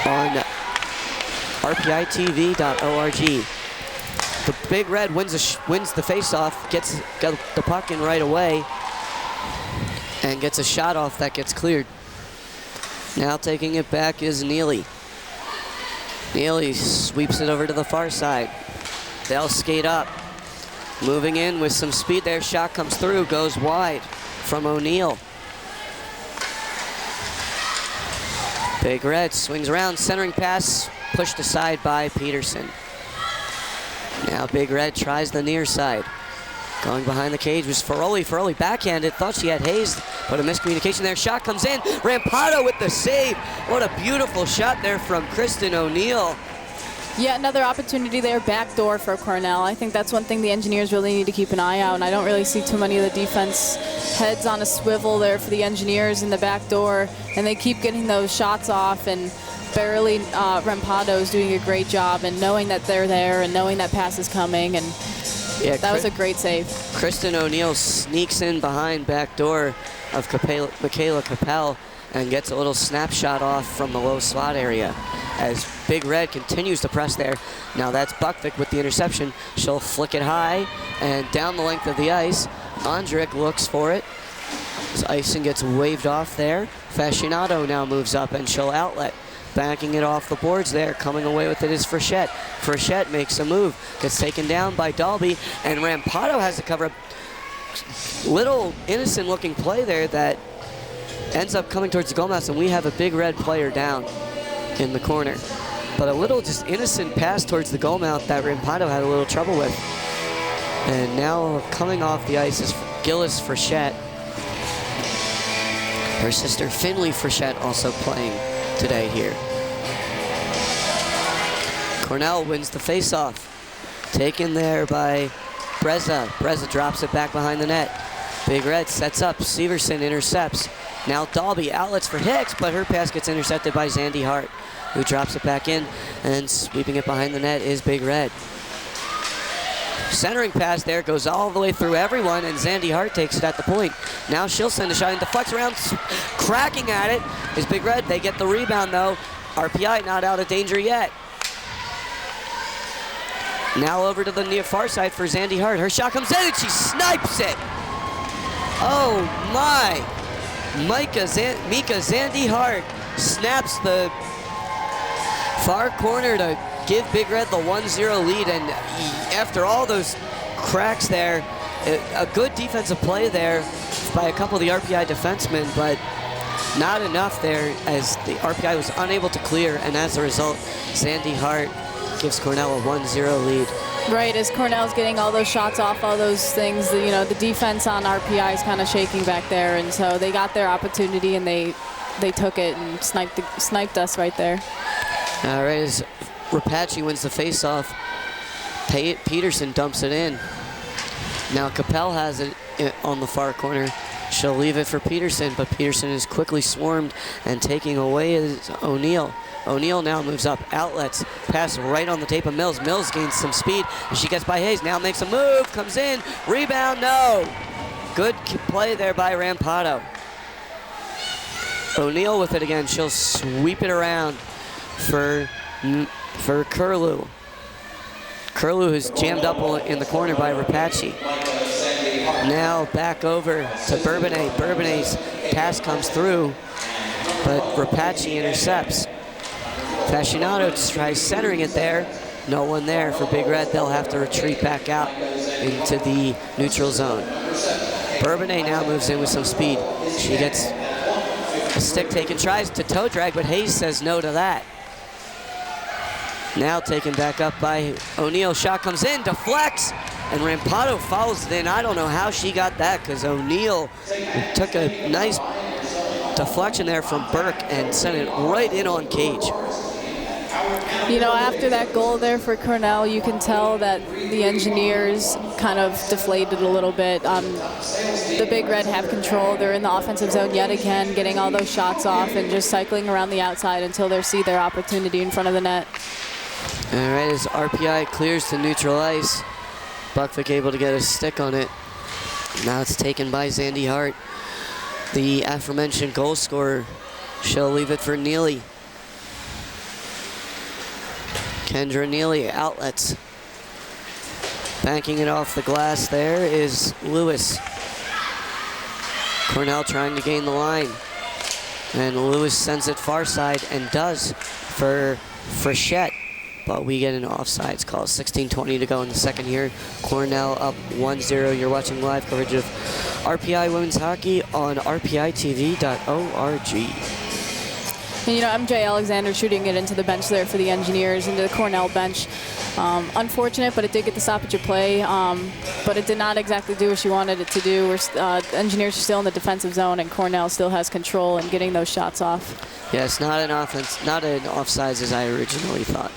on rpitv.org. The Big Red wins the face-off, gets the puck in right away, and gets a shot off that gets cleared. Now taking it back is Neely. Neely sweeps it over to the far side. They'll skate up. Moving in with some speed there. Shot comes through, goes wide from O'Neill. Big Red swings around, centering pass, pushed aside by Peterson. Now Big Red tries the near side. Going behind the cage was Ferroli. Ferroli backhanded, thought she had Hayes, but a miscommunication there. Shot comes in, Rampado with the save. What a beautiful shot there from Kristen O'Neill. Yeah, another opportunity there, backdoor for Cornell. I think that's one thing the Engineers really need to keep an eye out, and I don't really see too many of the defense heads on a swivel there for the Engineers in the back door, and they keep getting those shots off, and barely Rampado is doing a great job, and knowing that they're there and knowing that pass is coming, and yeah, that was a great save. Kristen O'Neill sneaks in behind back door of Michaela Capel and gets a little snapshot off from the low slot area as Big Red continues to press there. Now that's Buckvick with the interception. She'll flick it high and down the length of the ice. Ondrick looks for it. As icing gets waved off there. Fascinato now moves up and she'll outlet. Backing it off the boards there. Coming away with it is Frechette. Frechette makes a move. Gets taken down by Dalby, and Rampado has to cover a little innocent looking play there that ends up coming towards the goal mouth, and we have a Big Red player down in the corner. But a little just innocent pass towards the goal mouth that Rampado had a little trouble with. And now coming off the ice is Gillis Frechette. Her sister Finley Frechette also playing today here. Cornell wins the face-off. Taken there by Breza. Breza drops it back behind the net. Big Red sets up. Severson intercepts. Now Dalby outlets for Hicks, but her pass gets intercepted by Zandy Hart, who drops it back in, and sweeping it behind the net is Big Red. Centering pass there goes all the way through everyone, and Zandy Hart takes it at the point. Now she'll send a shot and deflects around, cracking at it is Big Red. They get the rebound though. RPI not out of danger yet. Now over to the near far side for Zandy Hart. Her shot comes in and she snipes it. Oh my. Mika Zandy Hart snaps the far corner to give Big Red the 1-0 lead, and after all those cracks there, a good defensive play there by a couple of the RPI defensemen, but not enough there as the RPI was unable to clear, and as a result, Zandy Hart gives Cornell a 1-0 lead. Right, as Cornell's getting all those shots off, all those things, you know, the defense on RPI is kind of shaking back there, and so they got their opportunity and they took it and sniped us right there. All right, as Rapace wins the face-off, Peterson dumps it in. Now Capel has it on the far corner. She'll leave it for Peterson, but Peterson is quickly swarmed, and taking away is O'Neill. O'Neill now moves up, outlets, pass right on the tape of Mills. Mills gains some speed, and she gets by Hayes. Now makes a move, comes in, rebound, no. Good play there by Rampado. O'Neill with it again. She'll sweep it around for Curlew. Curlew is jammed up in the corner by Rapace. Now back over to Bourbonnais. Bourbonnais' pass comes through, but Rapace intercepts. Fascinato tries centering it there. No one there for Big Red. They'll have to retreat back out into the neutral zone. Bourbonnais now moves in with some speed. She gets a stick taken, tries to toe drag, but Hayes says no to that. Now taken back up by O'Neill. Shot comes in, deflects, and Rampado follows it in. I don't know how she got that, because O'Neill took a nice deflection there from Burke and sent it right in on Cage. You know, after that goal there for Cornell, you can tell that the Engineers kind of deflated a little bit. The Big Red have control. They're in the offensive zone yet again, getting all those shots off and just cycling around the outside until they see their opportunity in front of the net. All right, as RPI clears to neutral ice, Buckvick able to get a stick on it. Now it's taken by Zandy Hart. The aforementioned goal scorer. She'll leave it for Neely. Kendra Neely, outlets. Banking it off the glass there is Lewis. Cornell trying to gain the line. And Lewis sends it far side and does for Frechette. But we get an offsides call. 16:20 to go in the second here. Cornell up 1-0. You're watching live coverage of RPI Women's Hockey on rpitv.org. And, you know, MJ Alexander shooting it into the bench there for the Engineers, into the Cornell bench. Unfortunate, but it did get the stoppage of play. But it did not exactly do what she wanted it to do. Engineers are still in the defensive zone, and Cornell still has control in getting those shots off. Yes, not an offsides as I originally thought.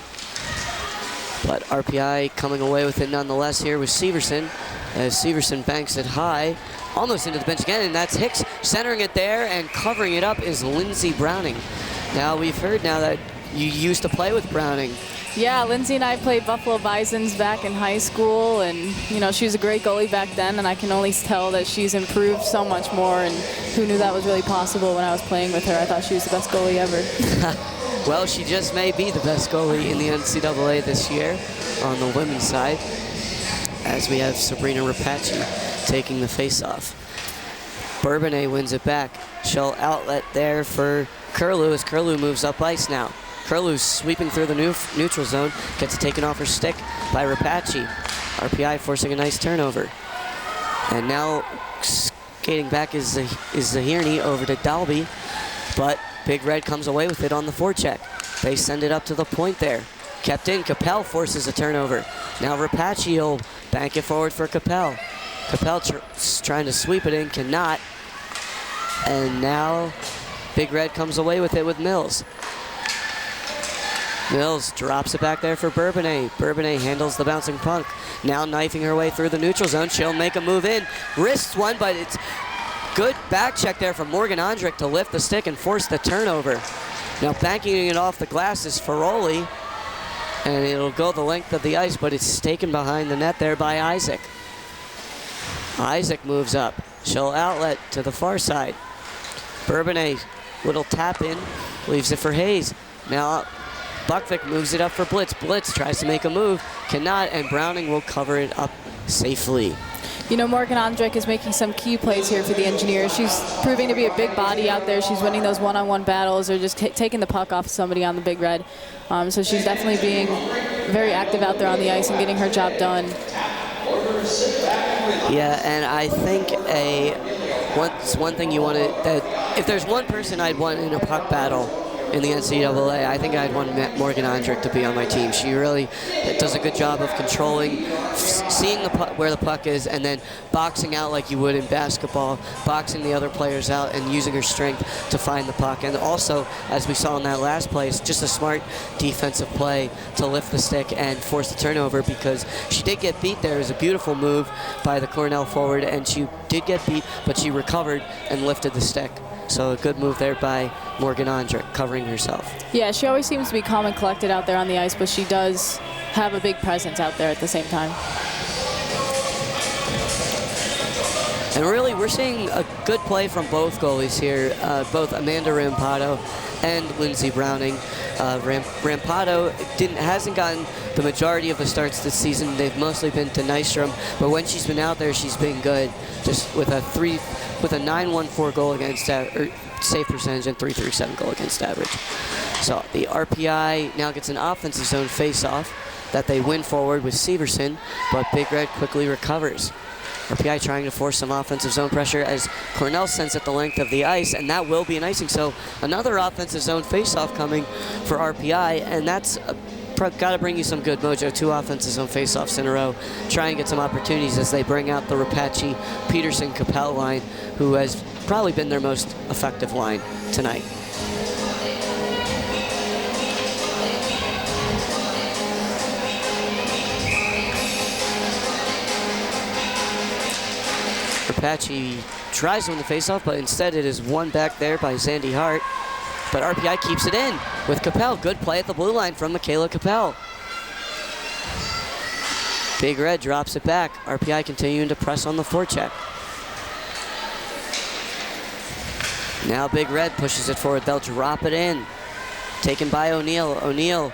But RPI coming away with it nonetheless here with Severson, as Severson banks it high, almost into the bench again, and that's Hicks centering it there, and covering it up is Lindsey Browning. Now we've heard now that you used to play with Browning. Yeah, Lindsay and I played Buffalo Bisons back in high school, and you know, she was a great goalie back then, and I can only tell that she's improved so much more, and who knew that was really possible when I was playing with her. I thought she was the best goalie ever. Well, she just may be the best goalie in the NCAA this year on the women's side, as we have Sabrina Rapace taking the face-off. Bourbonnais wins it back. She'll outlet there for Curlew as Curlew moves up ice now. Curlew's sweeping through the neutral zone, gets taken off her stick by Rapace. RPI forcing a nice turnover. And now skating back is Zahirny over to Dalby, but Big Red comes away with it on the forecheck. They send it up to the point there. Kept in, Capel forces a turnover. Now Rapace will bank it forward for Capel. Capel trying to sweep it in, cannot. And now Big Red comes away with it with Mills. Mills drops it back there for Bourbonnais. Bourbonnais handles the bouncing puck. Now knifing her way through the neutral zone. She'll make a move in. Wrists one, but it's good back check there from Morgan Ondrick to lift the stick and force the turnover. Now banking it off the glass is Ferroli. And it'll go the length of the ice, but it's taken behind the net there by Isaac. Isaac moves up. She'll outlet to the far side. Bourbonnais, little tap in, leaves it for Hayes. Now Buckvick moves it up for Blitz. Blitz tries to make a move, cannot, and Browning will cover it up safely. You know, Morgan Ondrick is making some key plays here for the Engineers. She's proving to be a big body out there. She's winning those one-on-one battles or just taking the puck off somebody on the Big Red. So she's definitely being very active out there on the ice and getting her job done. Yeah, and I think one thing you want to, that if there's one person I'd want in a puck battle in the NCAA, I think I'd want Morgan Ondrick to be on my team. She really does a good job of controlling, seeing the puck, where the puck is, and then boxing out like you would in basketball, boxing the other players out and using her strength to find the puck. And also, as we saw in that last play, it's just a smart defensive play to lift the stick and force the turnover, because she did get beat there. It was a beautiful move by the Cornell forward, and she did get beat, but she recovered and lifted the stick. So a good move there by Morgan Ondrick, covering herself. Yeah, she always seems to be calm and collected out there on the ice, but she does have a big presence out there at the same time. And really, we're seeing a good play from both goalies here, both Amanda Rampado and Lindsey Browning. Rampado hasn't gotten the majority of the starts this season. They've mostly been to Nystrom, but when she's been out there, she's been good, just with a 9.14 goal against save percentage and .337 goal against average. So the RPI now gets an offensive zone face-off that they win forward with Severson, but Big Red quickly recovers. RPI trying to force some offensive zone pressure as Cornell sends it the length of the ice, and that will be an icing. So another offensive zone face-off coming for RPI, and that's got to bring you some good mojo. 2 offensive zone face-offs in a row. Try and get some opportunities as they bring out the Rapace, Peterson, Capel line, who has probably been their most effective line tonight. Rapace tries to win the faceoff, but instead it is won back there by Zandy Hart. But RPI keeps it in with Capel. Good play at the blue line from Michaela Capel. Big Red drops it back. RPI continuing to press on the forecheck. Now Big Red pushes it forward. They'll drop it in. Taken by O'Neill. O'Neill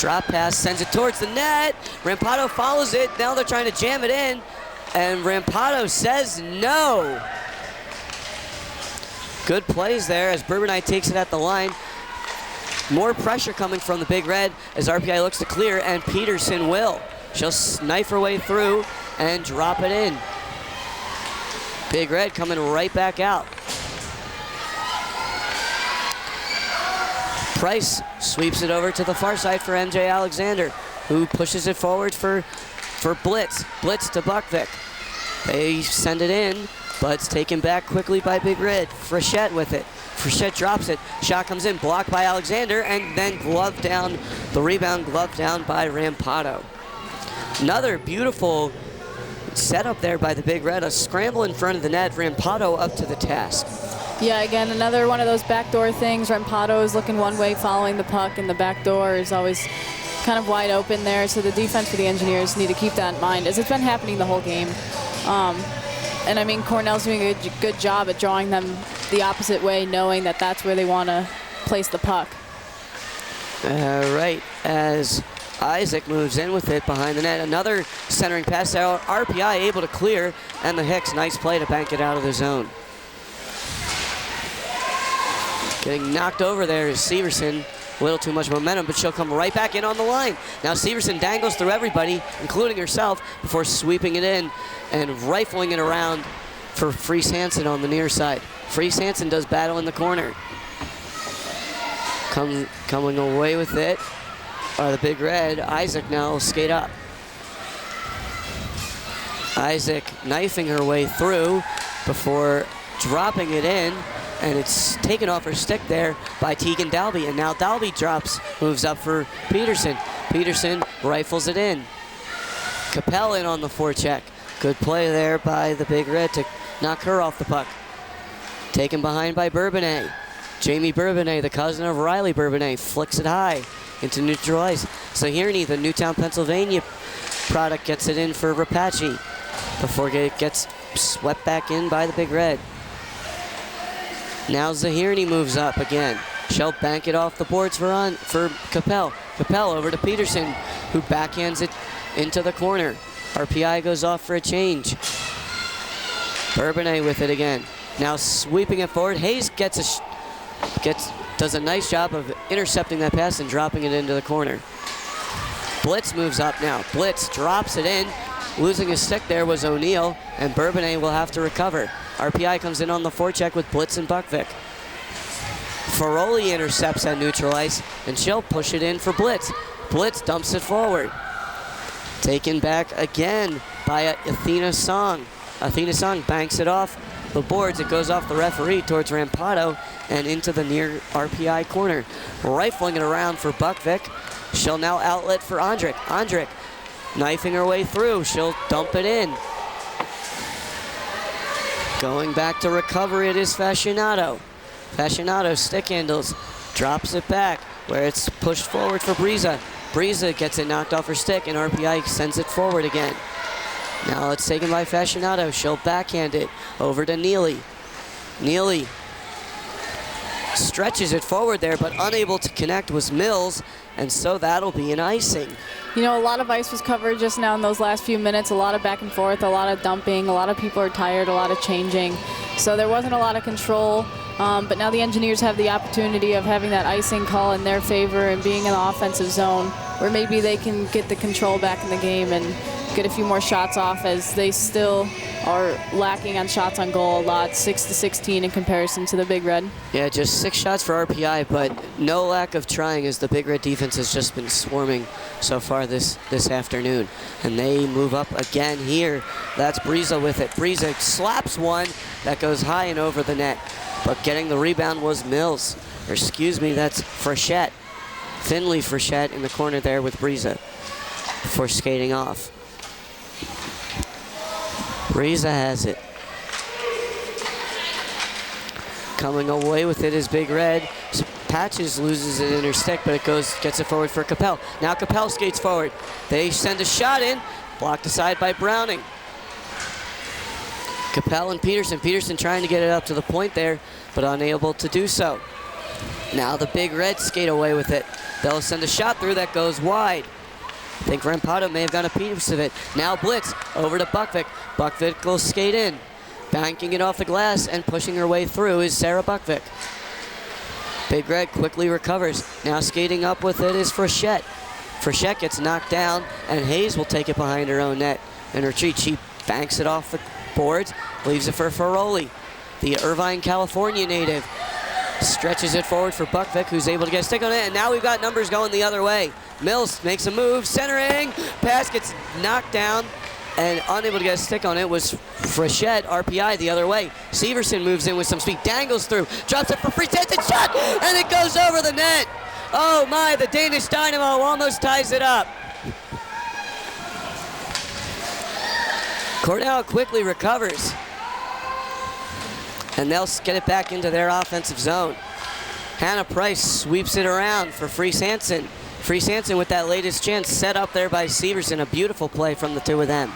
Drop pass, sends it towards the net. Rampado follows it. Now they're trying to jam it in. And Rampado says no. Good plays there as Bourbonnais takes it at the line. More pressure coming from the Big Red as RPI looks to clear, and Peterson will. She'll snipe her way through and drop it in. Big Red coming right back out. Price sweeps it over to the far side for MJ Alexander, who pushes it forward for Blitz. Blitz to Buckvick. They send it in, but it's taken back quickly by Big Red. Frechette with it. Frechette drops it. Shot comes in, blocked by Alexander, and then gloved down. The rebound gloved down by Rampado. Another beautiful setup there by the Big Red. A scramble in front of the net. Rampado up to the task. Yeah, again, another one of those backdoor things. Rampado is looking one way, following the puck, and the back door is always kind of wide open there. So the defense for the Engineers need to keep that in mind, as it's been happening the whole game. And I mean, Cornell's doing a good job at drawing them the opposite way, knowing that that's where they want to place the puck. Right, as Isaac moves in with it behind the net. Another centering pass out. RPI able to clear, and the Hicks, nice play to bank it out of the zone. Getting knocked over there is Severson. A little too much momentum, but she'll come right back in on the line. Now Severson dangles through everybody, including herself, before sweeping it in and rifling it around for Freese Hansen on the near side. Freese Hansen does battle in the corner. Coming away with it are the Big Red. Isaac now will skate up. Isaac knifing her way through before dropping it in. And it's taken off her stick there by Tegan Dalby. And now Dalby drops, moves up for Peterson. Peterson rifles it in. Capel in on the forecheck. Good play there by the Big Red to knock her off the puck. Taken behind by Bourbonnais. Jamie Bourbonnais, the cousin of Riley Bourbonnais, flicks it high into neutral ice. Zahirny, the Newtown, Pennsylvania product, gets it in for Rapace before it gets swept back in by the Big Red. Now Zahirny moves up again. She'll bank it off the boards for Capel. Capel over to Peterson, who backhands it into the corner. RPI goes off for a change. Bourbonnais with it again. Now sweeping it forward. Hayes does a nice job of intercepting that pass and dropping it into the corner. Blitz moves up now. Blitz drops it in. Losing his stick there was O'Neill, and Bourbonnais will have to recover. RPI comes in on the forecheck with Blitz and Buckvick. Ferroli intercepts at neutral ice, and she'll push it in for Blitz. Blitz dumps it forward. Taken back again by Athena Song. Athena Song banks it off the boards. It goes off the referee towards Rampado and into the near RPI corner. Rifling it around for Buckvick. She'll now outlet for Ondrick. Ondrick knifing her way through. She'll dump it in. Going back to recovery, it is Fascinato. Fascinato stick handles, drops it back where it's pushed forward for Briza. Briza gets it knocked off her stick, and RPI sends it forward again. Now it's taken by Fascinato. She'll backhand it over to Neely. Neely stretches it forward there, but unable to connect was Mills, and so that'll be an icing. You know, a lot of ice was covered just now in those last few minutes, a lot of back and forth, a lot of dumping, a lot of people are tired, a lot of changing. So there wasn't a lot of control, but now the Engineers have the opportunity of having that icing call in their favor and being in the offensive zone where maybe they can get the control back in the game and get a few more shots off, as they still are lacking on shots on goal a lot, 6-16 in comparison to the Big Red. Yeah, just 6 shots for RPI, but no lack of trying, as the Big Red defense has just been swarming so far this afternoon. And they move up again here. That's Briza with it. Briza slaps one that goes high and over the net, but getting the rebound was Mills. Or excuse me, that's Frechette. Finley Frechette in the corner there with Briza before skating off. Briza has it. Coming away with it is Big Red. Patches loses it in her stick, but it gets it forward for Capel. Now Capel skates forward. They send a shot in, blocked aside by Browning. Capel and Peterson. Peterson trying to get it up to the point there, but unable to do so. Now the Big Red skate away with it. They'll send a shot through that goes wide. I think Rampado may have got a piece of it. Now blitz over to Buckvick. Buckvick will skate in. Banking it off the glass and pushing her way through is Sarah Buckvick. Big Red quickly recovers. Now skating up with it is Frechette. Frechette gets knocked down, and Hayes will take it behind her own net. In retreat, she banks it off the boards, leaves it for Ferroli. The Irvine, California native stretches it forward for Buckvick, who's able to get a stick on it, and now we've got numbers going the other way. Mills makes a move, centering, pass gets knocked down, and unable to get a stick on it was Frechette, RPI the other way. Severson moves in with some speed, dangles through, drops it for free, takes a shot, and it goes over the net. Oh my, the Danish Dynamo almost ties it up. Cornell quickly recovers, and they'll get it back into their offensive zone. Hannah Price sweeps it around for Freese Hansen. Freese Hansen with that latest chance set up there by Severson. A beautiful play from the two of them.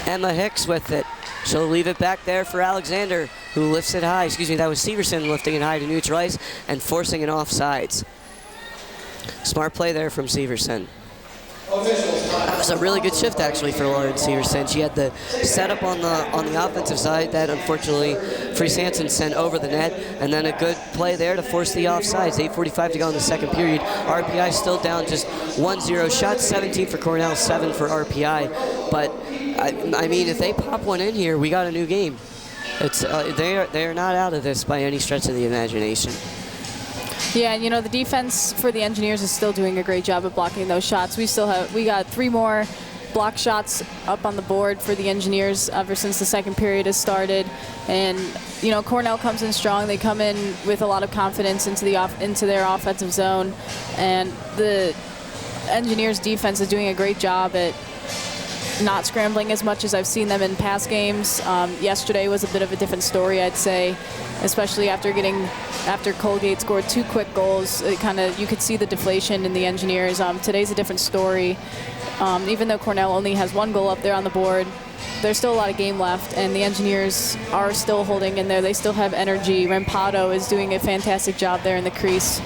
Emma Hicks with it. She'll leave it back there for Alexander, who lifts it high. Excuse me, that was Severson lifting it high to neutralize and forcing an offsides. Smart play there from Severson. That was a really good shift actually for Lauren Severson. She had the setup on the offensive side that unfortunately Freese Hansen sent over the net, and then a good play there to force the offsides. 8:45 to go in the second period. RPI still down just 1-0 shots, 17 for Cornell, 7 for RPI. But I mean, if they pop one in here, we got a new game. It's they are not out of this by any stretch of the imagination. Yeah, and you know, the defense for the Engineers is still doing a great job of blocking those shots. We got 3 more block shots up on the board for the Engineers ever since the second period has started. And you know, Cornell comes in strong. They come in with a lot of confidence into their offensive zone, and the Engineers defense is doing a great job at not scrambling as much as I've seen them in past games. Yesterday was a bit of a different story, I'd say, especially after Colgate scored 2 quick goals. You could see the deflation in the Engineers. Today's a different story. Even though Cornell only has 1 goal up there on the board, there's still a lot of game left, and the Engineers are still holding in there. They still have energy. Rampado is doing a fantastic job there in the crease.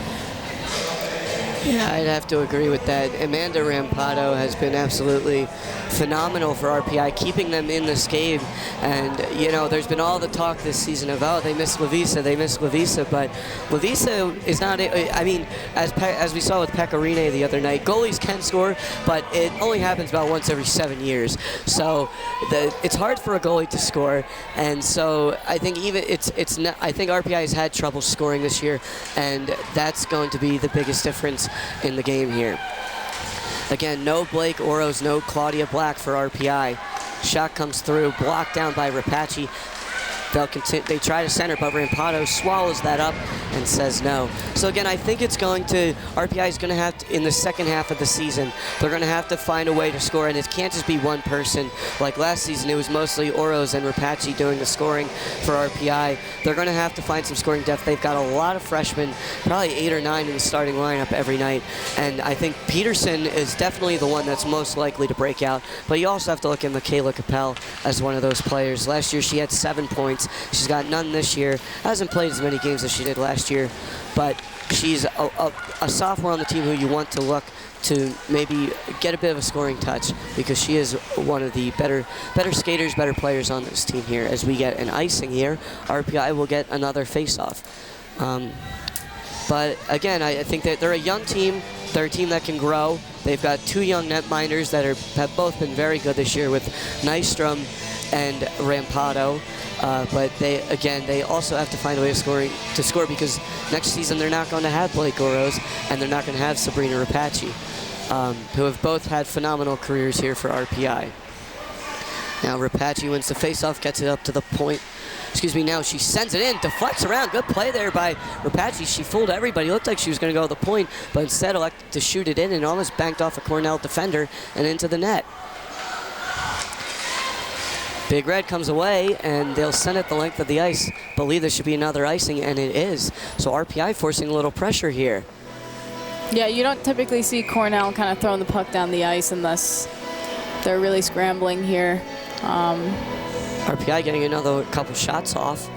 Yeah, I'd have to agree with that. Amanda Rampado has been absolutely phenomenal for RPI, keeping them in this game. And, you know, there's been all the talk this season of, oh, they miss Lavisa, but Lavisa is not, I mean, as we saw with Pecorine the other night, goalies can score, but it only happens about once every 7 years. So it's hard for a goalie to score, and so I think I think RPI has had trouble scoring this year, and that's going to be the biggest difference in the game here. Again, no Blake Oros, no Claudia Black for RPI. Shot comes through, blocked down by Rapace. They try to center, but Rampado swallows that up and says no. So again, I think RPI is going to have to, in the second half of the season, they're going to have to find a way to score, and it can't just be one person. Like last season, it was mostly Oros and Rapace doing the scoring for RPI. They're going to have to find some scoring depth. They've got a lot of freshmen, probably 8 or 9 in the starting lineup every night, and I think Peterson is definitely the one that's most likely to break out, but you also have to look at Michaela Capel as one of those players. Last year, she had 7 points. She's got none this year. Hasn't played as many games as she did last year, but she's a sophomore on the team who you want to look to maybe get a bit of a scoring touch, because she is one of the better skaters, better players on this team here. As we get an icing here, RPI will get another face-off. But again, I think that they're a young team. They're a team that can grow. They've got 2 young netminders that have both been very good this year with Nystrom and Rampado. But they also have to find a way to score, because next season they're not going to have Blake Oros and they're not going to have Sabrina Rapace, who have both had phenomenal careers here for RPI. Now Rapace wins the faceoff, gets it up to the point. Now she sends it in, deflects around. Good play there by Rapace. She fooled everybody. It looked like she was going to go to the point, but instead elected to shoot it in and almost banked off a Cornell defender and into the net. Big Red comes away, and they'll send it the length of the ice. Believe there should be another icing, and it is. So RPI forcing a little pressure here. Yeah, you don't typically see Cornell kind of throwing the puck down the ice unless they're really scrambling here. RPI getting another couple shots off.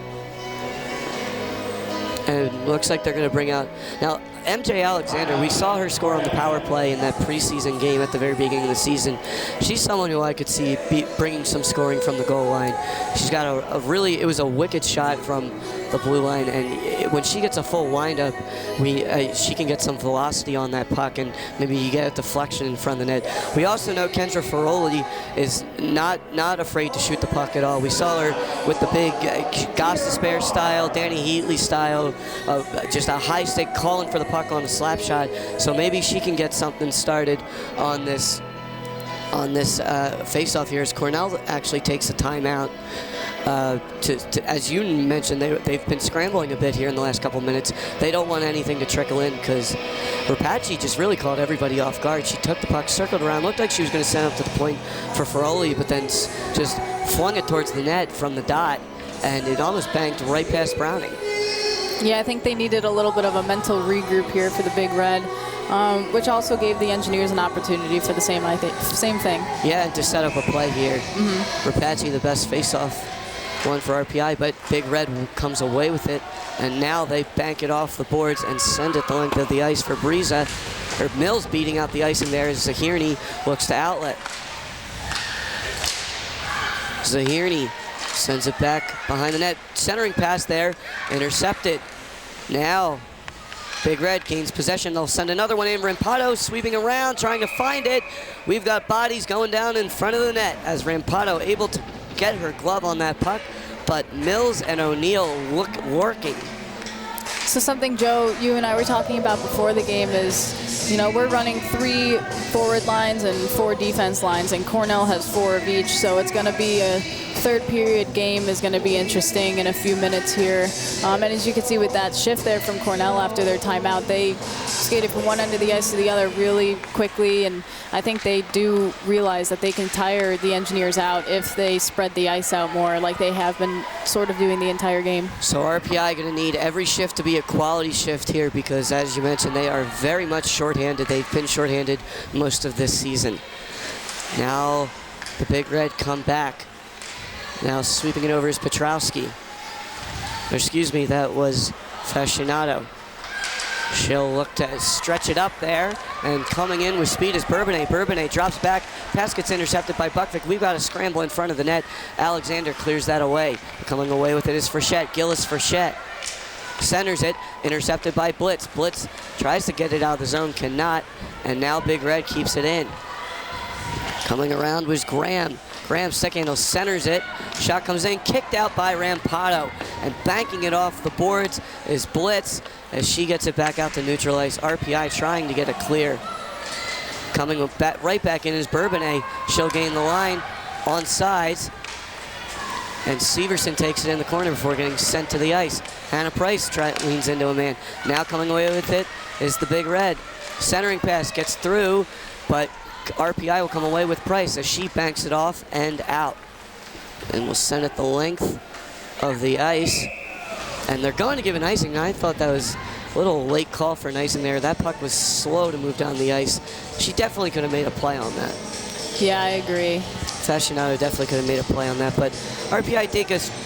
And it looks like they're going to bring out... Now, MJ Alexander, we saw her score on the power play in that preseason game at the very beginning of the season. She's someone who I could see bringing some scoring from the goal line. She's got a really... It was a wicked shot from the blue line, and when she gets a full windup, she can get some velocity on that puck, and maybe you get a deflection in front of the net. We also know Kendra Ferroli is not afraid to shoot the puck at all. We saw her with the big Goss-Despair style, Danny Heatley style, just a high stick calling for the puck on a slap shot. So maybe she can get something started on this face-off here as Cornell actually takes a timeout. As you mentioned, they've been scrambling a bit here in the last couple minutes. They don't want anything to trickle in because Rapace just really caught everybody off guard. She took the puck, circled around, looked like she was going to send up to the point for Ferroli, but then just flung it towards the net from the dot, and it almost banked right past Browning. Yeah, I think they needed a little bit of a mental regroup here for the Big Red, which also gave the Engineers an opportunity for the same thing. Yeah, and to set up a play here. Rapace, the best face-off one for RPI, but Big Red comes away with it, and now they bank it off the boards and send it the length of the ice for Breeza. Or Mills beating out the icing there as Zahirny looks to outlet. Zahirny sends it back behind the net. Centering pass there, intercepted. Now, Big Red gains possession. They'll send another one in. Rampado sweeping around, trying to find it. We've got bodies going down in front of the net as Rampado able to get her glove on that puck, but Mills and O'Neill working. So something, Joe, you and I were talking about before the game is, we're running 3 forward lines and 4 defense lines, and Cornell has 4 of each, so it's going to be a third period game is going to be interesting in a few minutes here. And as you can see with that shift there from Cornell after their timeout, they skated from one end of the ice to the other really quickly, and I think they do realize that they can tire the Engineers out if they spread the ice out more like they have been sort of doing the entire game. So RPI going to need every shift to be a quality shift here because, as you mentioned, they are very much shorthanded. They've been shorthanded most of this season. Now the Big Red come back. Now sweeping it over is Petrowski. Or excuse me, that was Fascinato. She'll look to stretch it up there, and coming in with speed is Bourbonnais. Bourbonnais drops back, pass gets intercepted by Buckvick. We've got a scramble in front of the net. Alexander clears that away. Coming away with it is Frechette, Gillis Frechette. Centers it, intercepted by Blitz. Blitz tries to get it out of the zone, cannot, and now Big Red keeps it in. Coming around was Graham. Graham stick-handle centers it. Shot comes in, kicked out by Rampado. And banking it off the boards is Blitz as she gets it back out to neutral ice. RPI trying to get a clear. Coming right back in is Bourbonnais. She'll gain the line on sides. And Severson takes it in the corner before getting sent to the ice. Hannah Price leans into a man. Now coming away with it is the Big Red. Centering pass gets through, but RPI will come away with Price as she banks it off and out. And will send it the length of the ice. And they're going to give an icing. I thought that was a little late call for an icing there. That puck was slow to move down the ice. She definitely could have made a play on that. Yeah, I agree. Fascinato definitely could have made a play on that, but RPI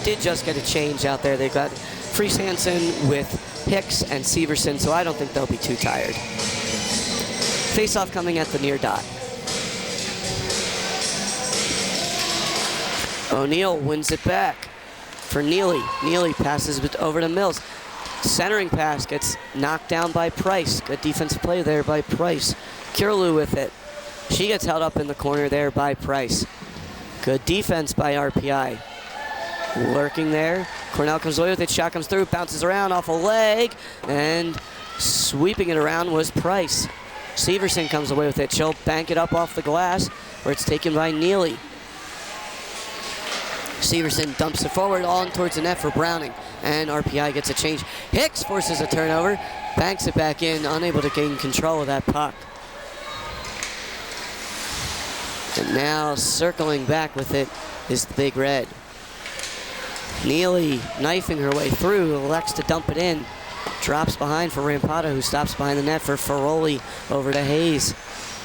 did just get a change out there. They've got Freese Hansen with Hicks and Severson, so I don't think they'll be too tired. Face-off coming at the near dot. O'Neill wins it back for Neely. Neely passes it over to Mills. Centering pass gets knocked down by Price. Good defensive play there by Price. Kirlu with it. She gets held up in the corner there by Price. Good defense by RPI. Lurking there. Cornell comes away with it. Shot comes through, bounces around off a leg, and sweeping it around was Price. Severson comes away with it. She'll bank it up off the glass, where it's taken by Neely. Severson dumps it forward, on towards the net for Browning, and RPI gets a change. Hicks forces a turnover, banks it back in, unable to gain control of that puck. And now circling back with it is the Big Red. Neely knifing her way through, elects to dump it in. Drops behind for Rampado, who stops behind the net for Ferroli over to Hayes.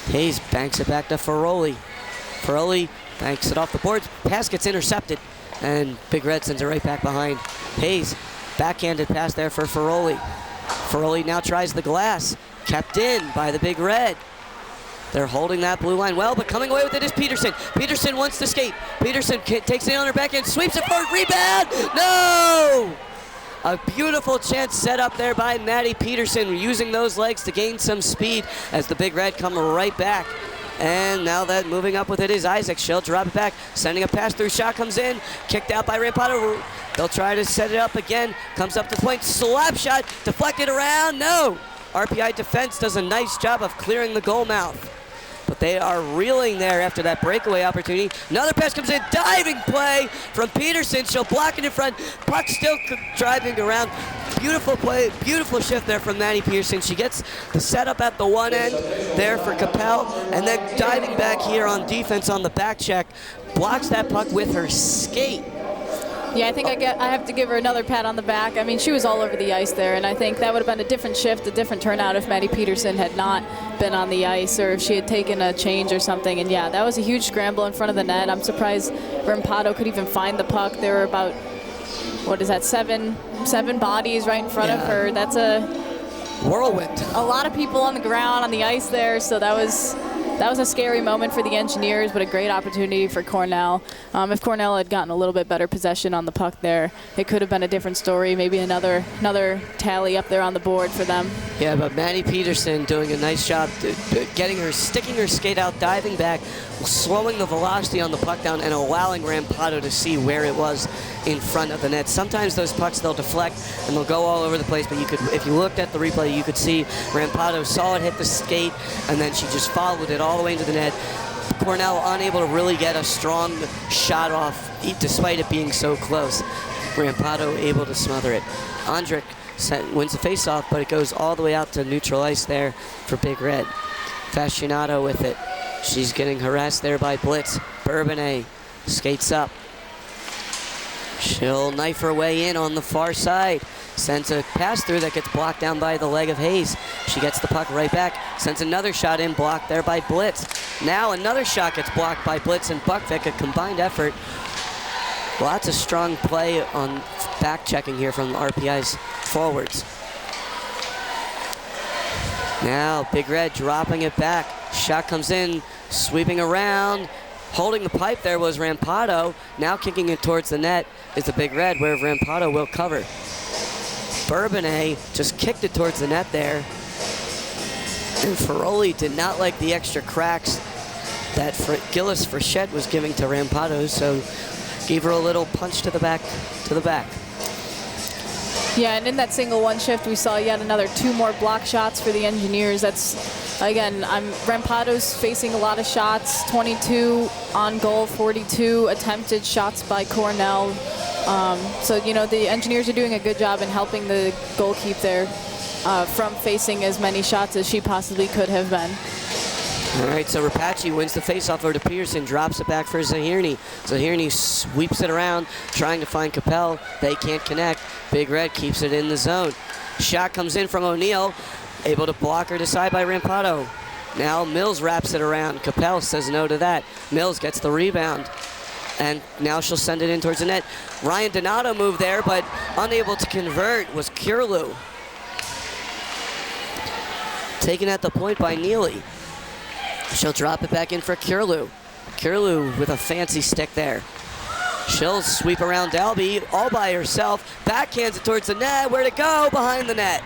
Hayes banks it back to Ferroli. Ferroli banks it off the boards. Pass gets intercepted, and Big Red sends it right back behind. Hayes Backhanded pass there for Ferroli. Ferroli now tries the glass. Kept in by the Big Red. They're holding that blue line well, but coming away with it is Peterson. Peterson wants to skate. Peterson takes it on her backhand, sweeps it forward, rebound! No! A beautiful chance set up there by Maddie Peterson, using those legs to gain some speed as the Big Red come right back. And now that moving up with it is Isaac. She'll drop it back, sending a pass through. Shot comes in, kicked out by Rampado. They'll try to set it up again. Comes up to the point, slap shot, deflected around, no! RPI defense does a nice job of clearing the goal mouth. But they are reeling there after that breakaway opportunity. Another pass comes in, diving play from Peterson. She'll block it in front. Puck still driving around. Beautiful play, beautiful shift there from Maddie Peterson. She gets the setup at the one end there for Capel, and then diving back here on defense on the back check, blocks that puck with her skate. Yeah, I think I have to give her another pat on the back. I mean, she was all over the ice there, and I think that would have been a different shift, a different turnout if Maddie Peterson had not been on the ice or if she had taken a change or something. And yeah, that was a huge scramble in front of the net. I'm surprised Rampado could even find the puck. There were about, what is that, seven bodies right in front of her. That's a whirlwind. A lot of people on the ground, on the ice there, so that was a scary moment for the Engineers, but a great opportunity for Cornell. If Cornell had gotten a little bit better possession on the puck there, it could have been a different story, maybe another tally up there on the board for them. Yeah, but Maddie Peterson doing a nice job sticking her skate out, diving back, slowing the velocity on the puck down and allowing Rampado to see where it was in front of the net. Sometimes those pucks, they'll deflect and they'll go all over the place, but if you looked at the replay, you could see Rampado saw it hit the skate and then she just followed it all the way into the net. Cornell unable to really get a strong shot off despite it being so close. Rampado able to smother it. Andrick wins the faceoff, but it goes all the way out to neutral ice there for Big Red. Fascinato with it. She's getting harassed there by Blitz. Bourbonnais skates up. She'll knife her way in on the far side. Sends a pass through that gets blocked down by the leg of Hayes. She gets the puck right back. Sends another shot in, blocked there by Blitz. Now another shot gets blocked by Blitz and Buckvick, a combined effort. Lots of strong play on back checking here from RPI's forwards. Now Big Red dropping it back. Shot comes in, sweeping around. Holding the pipe there was Rampado. Now kicking it towards the net is the Big Red, where Rampado will cover. Bourbonnais just kicked it towards the net there. And Ferroli did not like the extra cracks that Gillis Frechette was giving to Rampado, so gave her a little punch to the back. Yeah, and in that single one shift, we saw yet another 2 more block shots for the Engineers. That's, again, Rampado's facing a lot of shots, 22 on goal, 42 attempted shots by Cornell. So, you know, the Engineers are doing a good job in helping the goalkeeper there from facing as many shots as she possibly could have been. All right, so Rapace wins the faceoff over to Peterson, drops it back for Zahirny. Zahirny sweeps it around, trying to find Capel. They can't connect. Big Red keeps it in the zone. Shot comes in from O'Neill, able to block her aside by Rampado. Now Mills wraps it around. Capel says no to that. Mills gets the rebound, and now she'll send it in towards the net. Ryan Donato moved there, but unable to convert was Curlew. Taken at the point by Neely. She'll drop it back in for Curlew. Curlew with a fancy stick there. She'll sweep around Dalby all by herself. Backhands it towards the net. Where'd it go? Behind the net.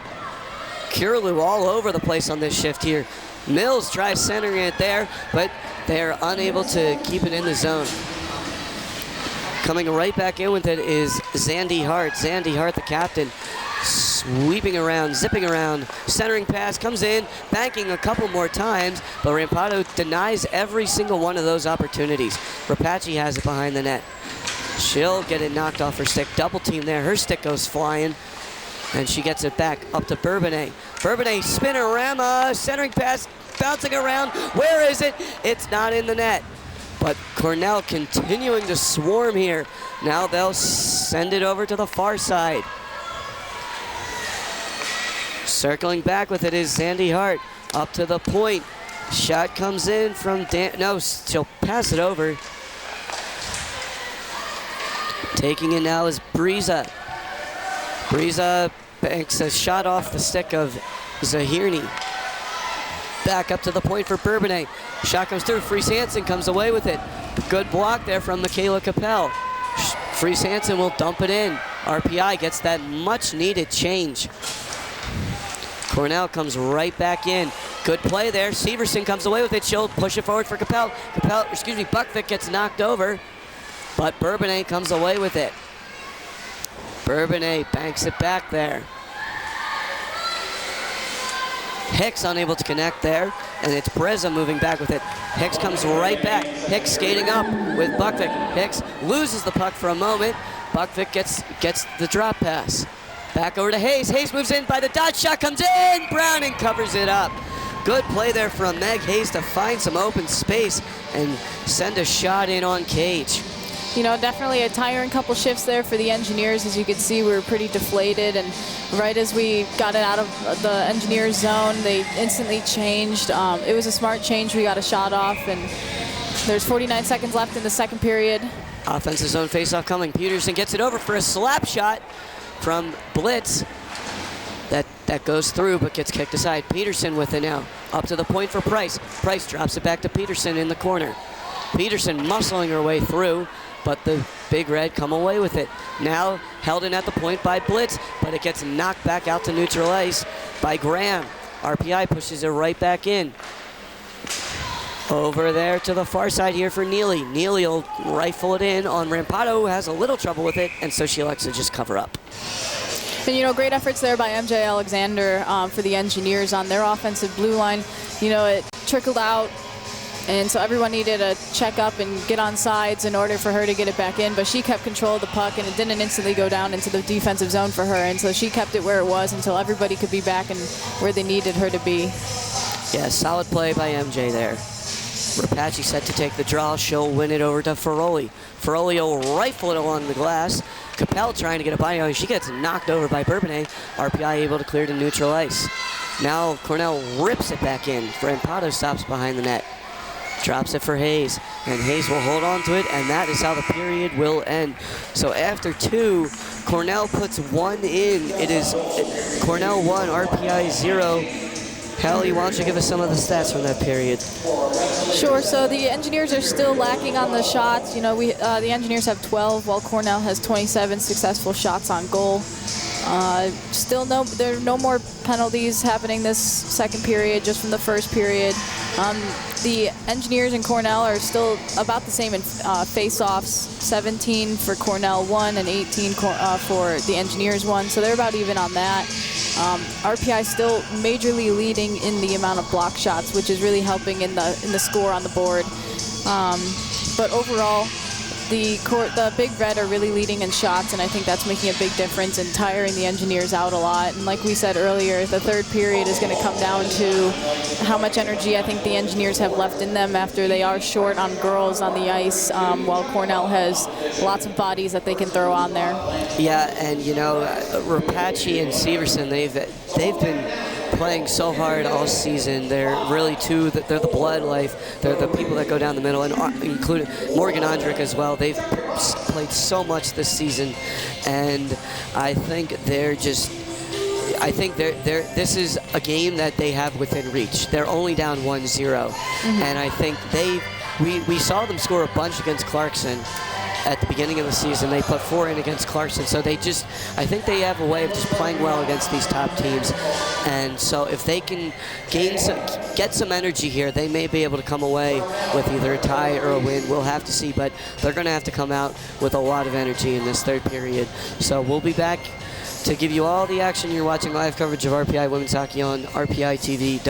Curlew all over the place on this shift here. Mills tries centering it there, but they're unable to keep it in the zone. Coming right back in with it is Zandy Hart. Zandy Hart, the captain, sweeping around, zipping around, centering pass, comes in, banking a couple more times, but Rampado denies every single one of those opportunities. Rapace has it behind the net. She'll get it knocked off her stick. Double team there. Her stick goes flying, and she gets it back up to Bourbonnais. Bourbonnais spinorama, centering pass, bouncing around. Where is it? It's not in the net. But Cornell continuing to swarm here. Now they'll send it over to the far side. Circling back with it is Sandy Hart, up to the point. Shot comes in from no, she'll pass it over. Taking it now is Breeza. Breeza banks a shot off the stick of Zahirni. Back up to the point for Bourbonnais. Shot comes through. Freese Hansen comes away with it. Good block there from Michaela Capel. Freese Hansen will dump it in. RPI gets that much needed change. Cornell comes right back in. Good play there. Severson comes away with it. She'll push it forward for Capel. Buckvick gets knocked over, but Bourbonnais comes away with it. Bourbonnais banks it back there. Hicks unable to connect there, and it's Breza moving back with it. Hicks comes right back. Hicks skating up with Buckvick. Hicks loses the puck for a moment. Buckvick gets the drop pass. Back over to Hayes. Hayes moves in by the dot. Shot comes in. Browning covers it up. Good play there from Meg Hayes to find some open space and send a shot in on Cage. You know, definitely a tiring couple shifts there for the Engineers. As you can see, we were pretty deflated, and right as we got it out of the Engineers zone, they instantly changed. It was a smart change. We got a shot off, and there's 49 seconds left in the second period. Offensive zone faceoff coming. Peterson gets it over for a slap shot from Blitz. That goes through but gets kicked aside. Peterson with it now. Up to the point for Price. Price drops it back to Peterson in the corner. Peterson muscling her way through, but the Big Red come away with it. Now held in at the point by Blitz, but it gets knocked back out to neutral ice by Graham. RPI pushes it right back in. Over there to the far side here for Neely. Neely will rifle it in on Rampado, who has a little trouble with it, and so she elects to just cover up. And, you know, great efforts there by MJ Alexander for the Engineers on their offensive blue line. You know, it trickled out, and so everyone needed to check up and get on sides in order for her to get it back in, but she kept control of the puck, and it didn't instantly go down into the defensive zone for her, and so she kept it where it was until everybody could be back and where they needed her to be. Yeah, solid play by MJ there. Rapace set to take the draw. She'll win it over to Ferroli. Ferroli will rifle it along the glass. Capel trying to get a body on. She gets knocked over by Bourbonnais. RPI able to clear to neutral ice. Now Cornell rips it back in. Rampado stops behind the net. Drops it for Hayes, and Hayes will hold on to it, and that is how the period will end. So after two, Cornell puts one in. It is Cornell 1, RPI 0. Hallie, why don't you give us some of the stats from that period? Sure. So the Engineers are still lacking on the shots. You know, the Engineers have 12, while Cornell has 27 successful shots on goal. Still there are no more penalties happening this second period, just from the first period. The Engineers and Cornell are still about the same in face-offs, 17 for Cornell 1 and 18 for the Engineers 1, so they're about even on that. RPI still majorly leading in the amount of block shots, which is really helping in the score on the board. But overall, the Big Red are really leading in shots, and I think that's making a big difference and tiring the Engineers out a lot. And like we said earlier, the third period is going to come down to how much energy I think the Engineers have left in them after they are short on girls on the ice, while Cornell has lots of bodies that they can throw on there. Yeah, and you know, Rapace and Severson, they've been playing so hard all season. They're really they're the blood life. They're the people that go down the middle, and including Morgan Ondrick as well. They've played so much this season, and I think this is a game that they have within reach. They're only down 1-0, and I think we saw them score a bunch against Clarkson at the beginning of the season. They put 4 in against Clarkson, so I think they have a way of just playing well against these top teams. And so if they can get some energy here, they may be able to come away with either a tie or a win. We'll have to see, but they're going to have to come out with a lot of energy in this third period. So we'll be back to give you all the action. You're watching live coverage of RPI Women's Hockey on rpitv.org.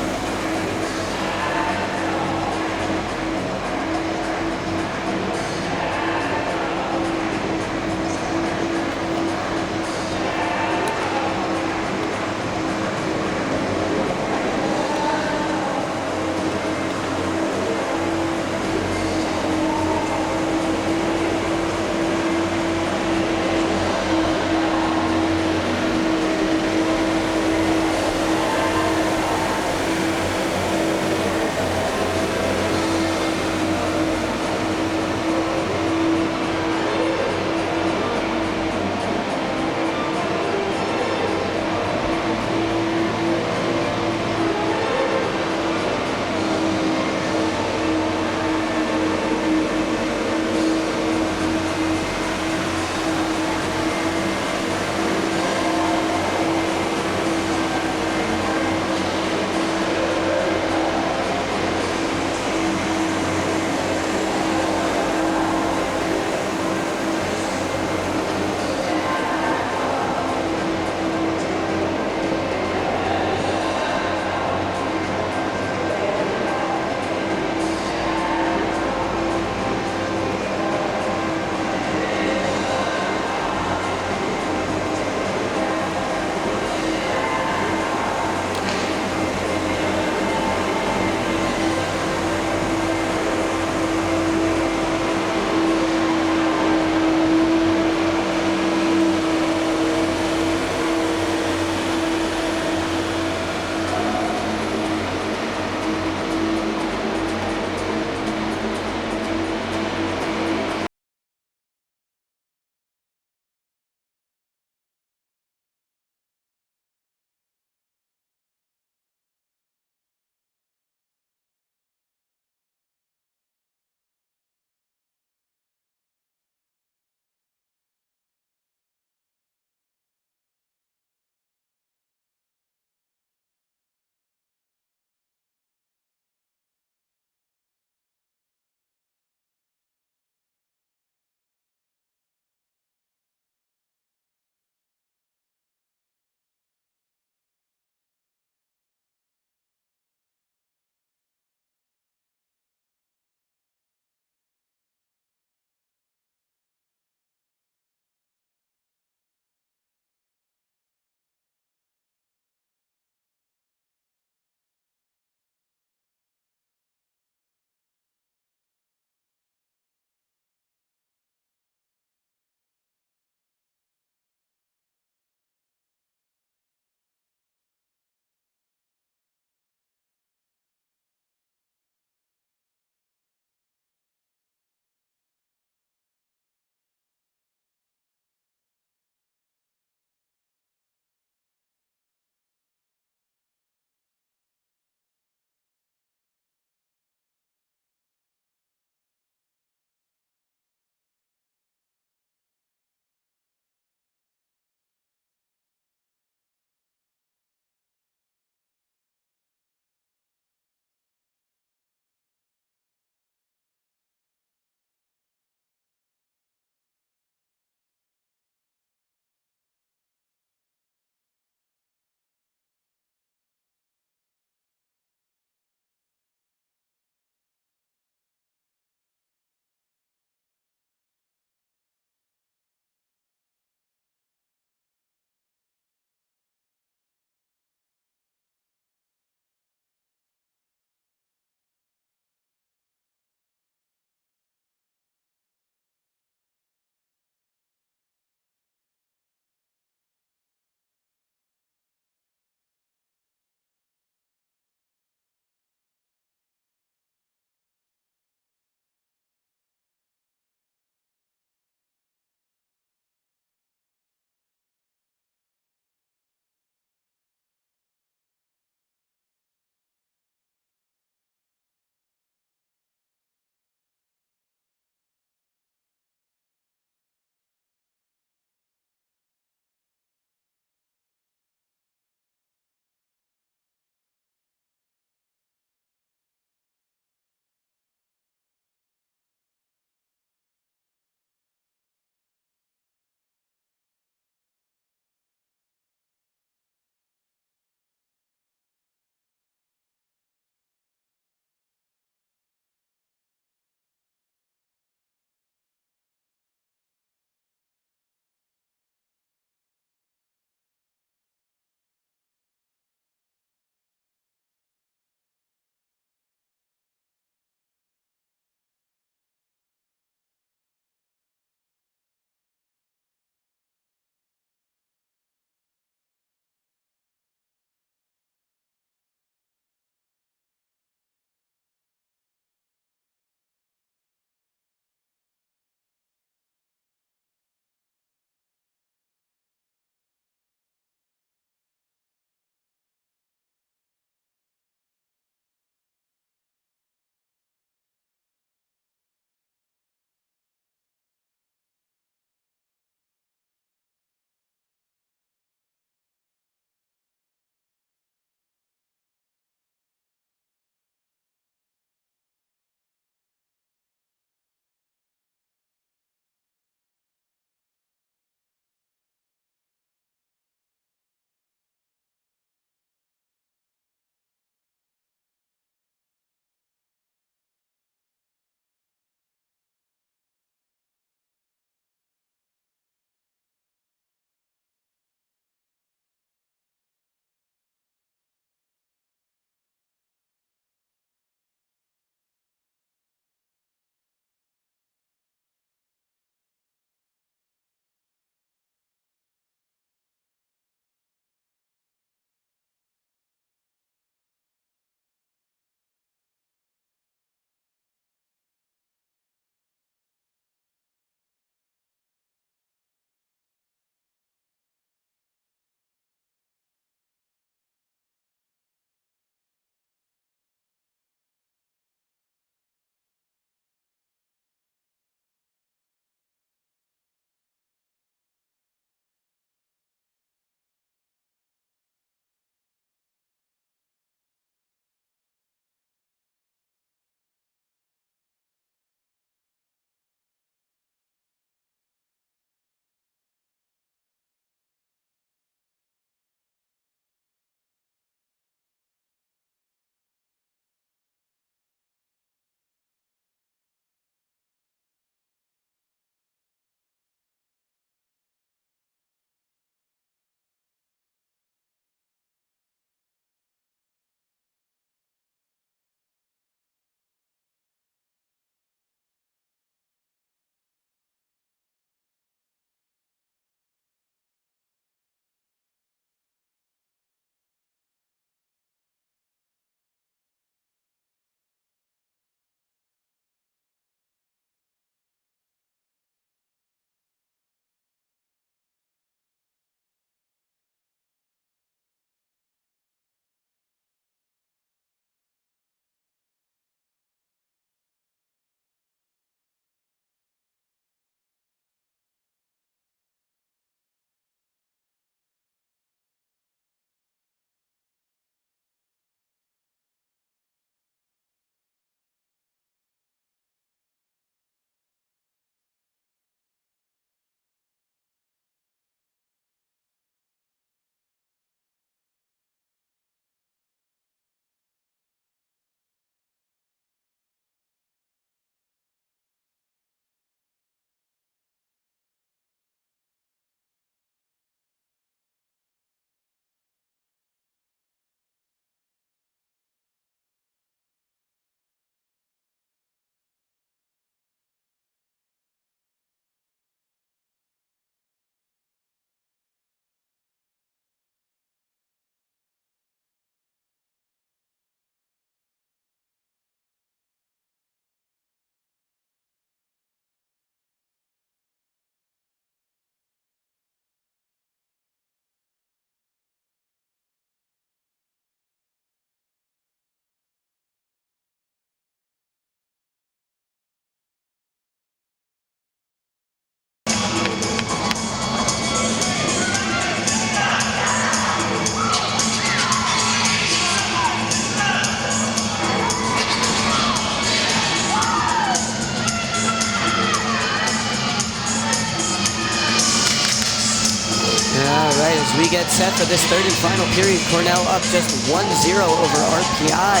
we get set for this third and final period. Cornell up just 1-0 over RPI.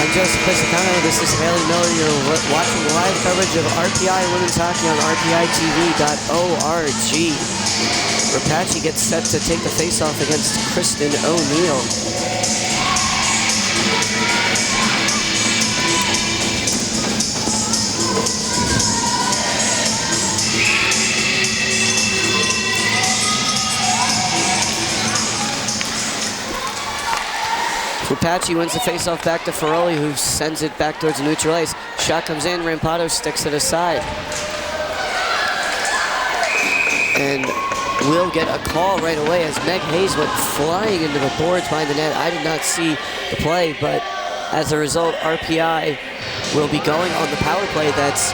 I'm Joseph Piscicano. This is Haley Miller. You're watching live coverage of RPI Women's Hockey on RPITV.org. Rapace gets set to take the face-off against Kristen O'Neill. Rapace wins the face-off back to Ferroli, who sends it back towards the neutral ice. Shot comes in, Rampado sticks it aside. And we'll get a call right away as Meg Hayes went flying into the boards behind the net. I did not see the play, but as a result, RPI will be going on the power play. That's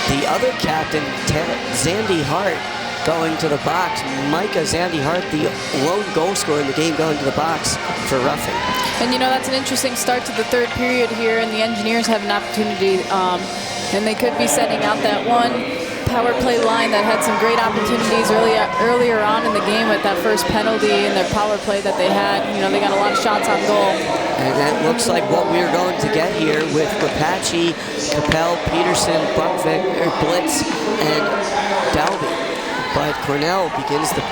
the other captain, Zandy Hart, going to the box. Micah Zandy Hart, the lone goal scorer in the game, going to the box for roughing. And you know, that's an interesting start to the third period here, and the Engineers have an opportunity, and they could be setting out that one power play line that had some great opportunities earlier on in the game with that first penalty and their power play that they had. You know, they got a lot of shots on goal. And that looks like what we're going to get here with Rapace, Capel, Peterson, Buckvick, Blitz, and Dalby. But Cornell begins the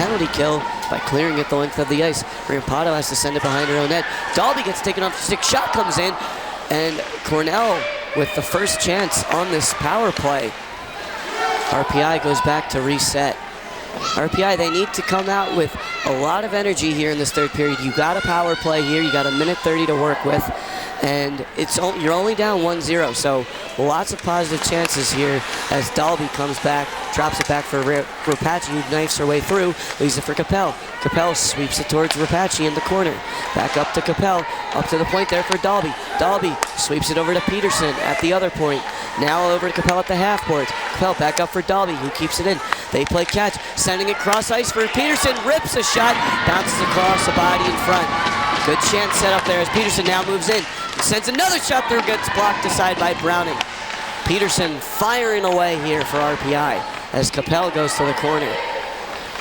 penalty kill by clearing it the length of the ice. Rampado has to send it behind her own net. Dalby gets taken off the stick. Shot comes in, and Cornell with the first chance on this power play. RPI goes back to reset. RPI, they need to come out with a lot of energy here in this third period. You got a power play here. You got a minute 30 to work with, and you're only down 1-0. So lots of positive chances here as Dalby comes back, drops it back for Rapace, who knifes her way through, leaves it for Capel. Capel sweeps it towards Rapace in the corner. Back up to Capel, up to the point there for Dalby. Dalby sweeps it over to Peterson at the other point. Now over to Capel at the half boards. Capel back up for Dalby, who keeps it in. They play catch, sending it cross ice for Peterson, rips a shot, bounces across the body in front. Good chance set up there as Peterson now moves in. Sends another shot through, gets blocked aside by Browning. Peterson firing away here for RPI as Capel goes to the corner.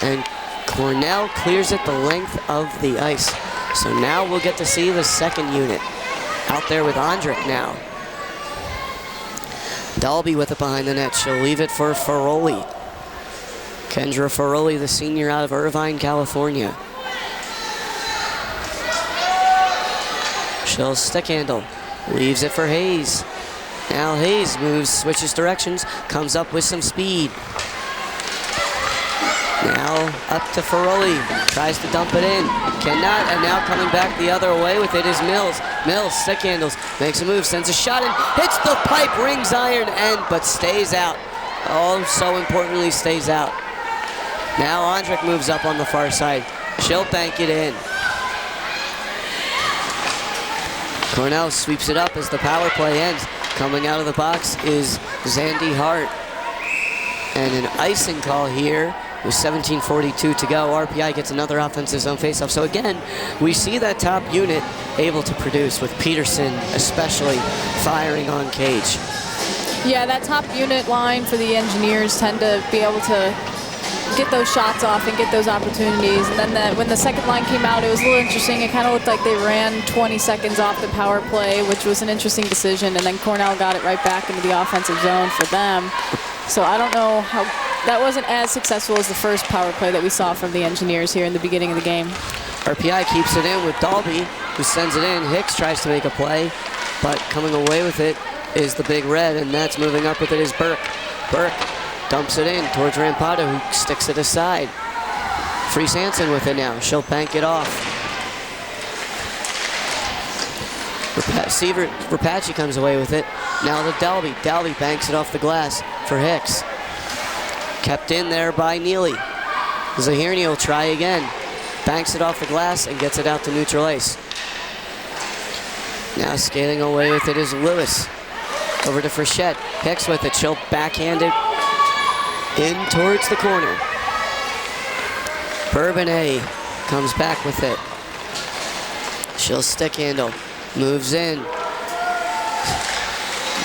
And Cornell clears it the length of the ice. So now we'll get to see the second unit out there with Ondrick now. Dalby with it behind the net. She'll leave it for Ferroli. Kendra Ferroli, the senior out of Irvine, California. She'll stick handle. Leaves it for Hayes. Now Hayes moves, switches directions, comes up with some speed. Now up to Ferroli. Tries to dump it in. Cannot, and now coming back the other way with it is Mills. Mills stick handles, makes a move, sends a shot in, hits the pipe, rings iron end, but stays out. Oh, so importantly, stays out. Now Ondrick moves up on the far side. She'll bank it in. Cornell sweeps it up as the power play ends. Coming out of the box is Zandy Hart. And an icing call here with 17:42 to go. RPI gets another offensive zone faceoff. So again, we see that top unit able to produce with Peterson especially firing on cage. Yeah, that top unit line for the Engineers tend to be able to get those shots off and get those opportunities. And then when the second line came out, it was a little interesting. It kind of looked like they ran 20 seconds off the power play, which was an interesting decision. And then Cornell got it right back into the offensive zone for them. So I don't know how that wasn't as successful as the first power play that we saw from the Engineers here in the beginning of the game. RPI keeps it in with Dalby, who sends it in. Hicks tries to make a play, but coming away with it is the Big Red, and that's moving up with it is Burke. Burke dumps it in towards Rampado, who sticks it aside. Freese Hansen with it now. She'll bank it off. Rapace comes away with it. Now to Dalby. Dalby banks it off the glass for Hicks. Kept in there by Neely. Zahirny will try again. Banks it off the glass and gets it out to neutral ice. Now skating away with it is Lewis. Over to Frechette. Hicks with it. She'll backhand it in towards the corner. Bourbonnais comes back with it. She'll stick handle. Moves in.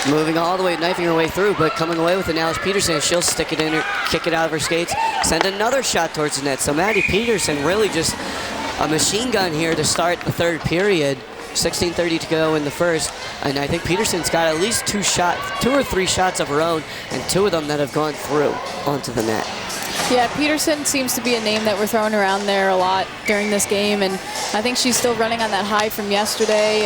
Moving all the way, knifing her way through, but coming away with it now is Peterson. She'll stick it in, kick it out of her skates, send another shot towards the net. So Maddie Peterson really just a machine gun here to start the third period. 16:30 to go in the first, and I think Peterson's got at least two or three shots of her own, and two of them that have gone through onto the net. Yeah, Peterson seems to be a name that we're throwing around there a lot during this game, and I think she's still running on that high from yesterday,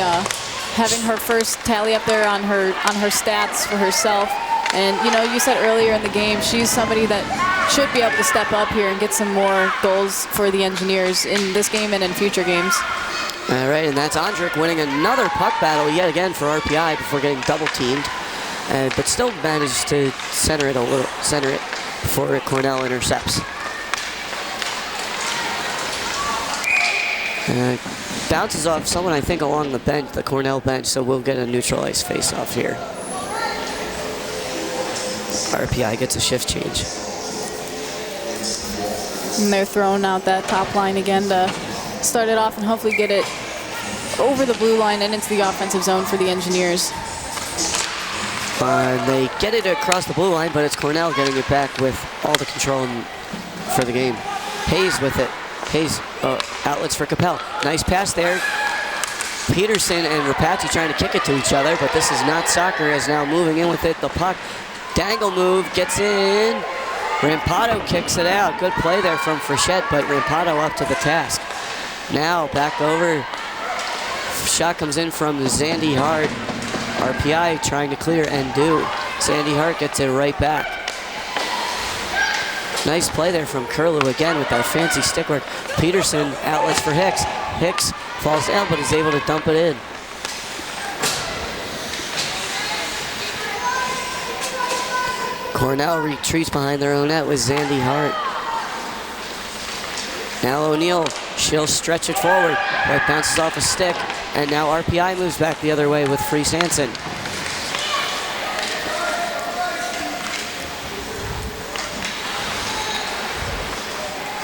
having her first tally up there on her stats for herself. And you know, you said earlier in the game, she's somebody that should be able to step up here and get some more goals for the Engineers in this game and in future games. All right, and that's Ondrick winning another puck battle yet again for RPI before getting double teamed, but still managed to center it before Cornell intercepts. Bounces off someone, I think, along the bench, the Cornell bench, so we'll get a neutralized face-off here. RPI gets a shift change. And they're throwing out that top line again to start it off and hopefully get it over the blue line and into the offensive zone for the Engineers. They get it across the blue line, but it's Cornell getting it back with all the control for the game. Hayes with it. Hayes, outlets for Capel. Nice pass there. Peterson and Rapace trying to kick it to each other, but this is not soccer, as now moving in with it. The puck, dangle move, gets in. Rampado kicks it out. Good play there from Frechette, but Rampado up to the task. Now back over. Shot comes in from Zandy Hart. RPI trying to clear and do. Zandy Hart gets it right back. Nice play there from Curlew again with that fancy stick work. Peterson outlets for Hicks. Hicks falls down but is able to dump it in. Cornell retreats behind their own net with Zandy Hart. Now O'Neal, she'll stretch it forward, but bounces off a stick, and now RPI moves back the other way with Freese Hansen.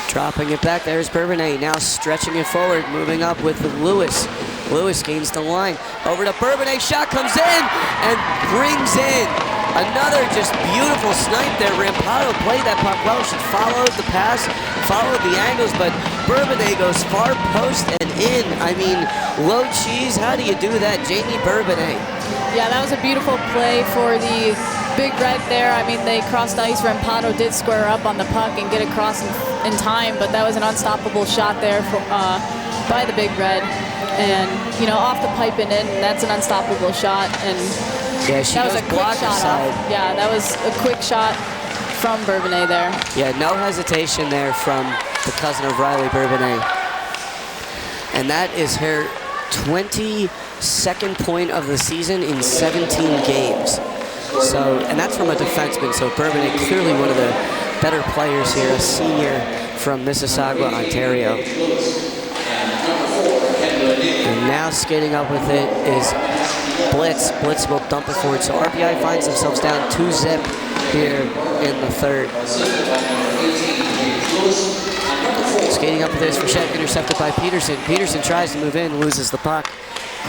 Dropping it back, there's Bourbonnais, now stretching it forward, moving up with Lewis. Lewis gains the line, over to Bourbonnais, shot comes in, and brings in another just beautiful snipe there. Rampado played that puck well. She followed the pass, followed the angles, but Bourbonnais goes far post and in. I mean, low cheese, how do you do that? Jamie Bourbonnais. Yeah, that was a beautiful play for the Big Red there. I mean, they crossed ice. Rampado did square up on the puck and get across in time, but that was an unstoppable shot there by the Big Red. And, you know, off the pipe and in, that's an unstoppable shot. And yeah, that was a quick shot. Yeah, that was a quick shot from Bourbonnais there. Yeah, no hesitation there from the cousin of Riley Bourbonnais. And that is her 22nd point of the season in 17 games. So, and that's from a defenseman. So Bourbonnais clearly one of the better players here, a senior from Mississauga, Ontario. And now skating up with it is Blitz. Blitz will dump it forward. So RPI finds themselves down 2-0 here in the third. Skating up with it is Frechette, intercepted by Peterson. Peterson tries to move in, loses the puck.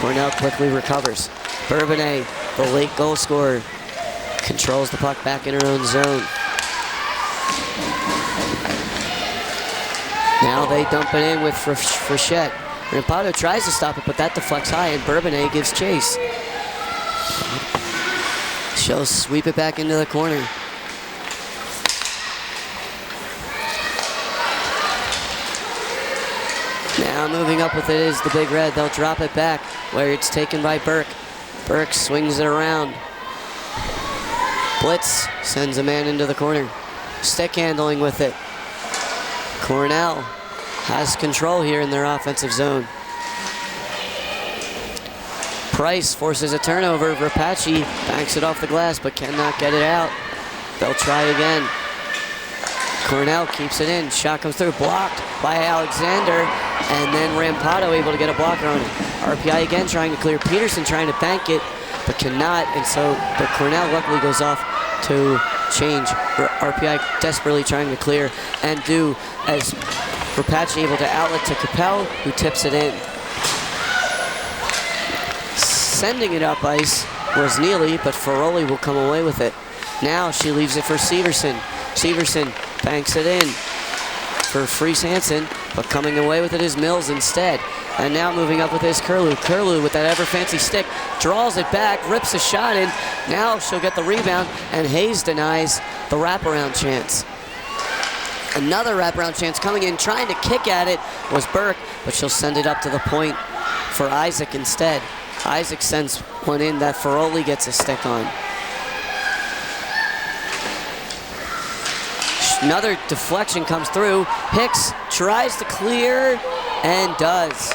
Cornell quickly recovers. Bourbonnais, the late goal scorer, controls the puck back in her own zone. Now they dump it in with Frechette. Rampado tries to stop it, but that deflects high, and Bourbonnais gives chase. She'll sweep it back into the corner. Now moving up with it is the Big Red. They'll drop it back, where it's taken by Burke. Burke swings it around. Blitz sends a man into the corner. Stick handling with it. Cornell has control here in their offensive zone. Price forces a turnover. Rapace banks it off the glass but cannot get it out. They'll try again. Cornell keeps it in. Shot comes through, blocked by Alexander, and then Rampado able to get a blocker on it. RPI again trying to clear. Peterson trying to bank it but cannot, and so but Cornell luckily goes off to change. RPI desperately trying to clear and do, as Rapace able to outlet to Capel, who tips it in. Sending it up ice was Neely, but Ferroli will come away with it. Now she leaves it for Severson. Severson banks it in for Freese Hansen, but coming away with it is Mills instead. And now moving up with is Curlew. Curlew with that ever-fancy stick, draws it back, rips a shot in. Now she'll get the rebound, and Hayes denies the wraparound chance. Another wraparound chance coming in, trying to kick at it was Burke, but she'll send it up to the point for Isaac instead. Isaac sends one in that Feroli gets a stick on. Another deflection comes through. Hicks tries to clear and does.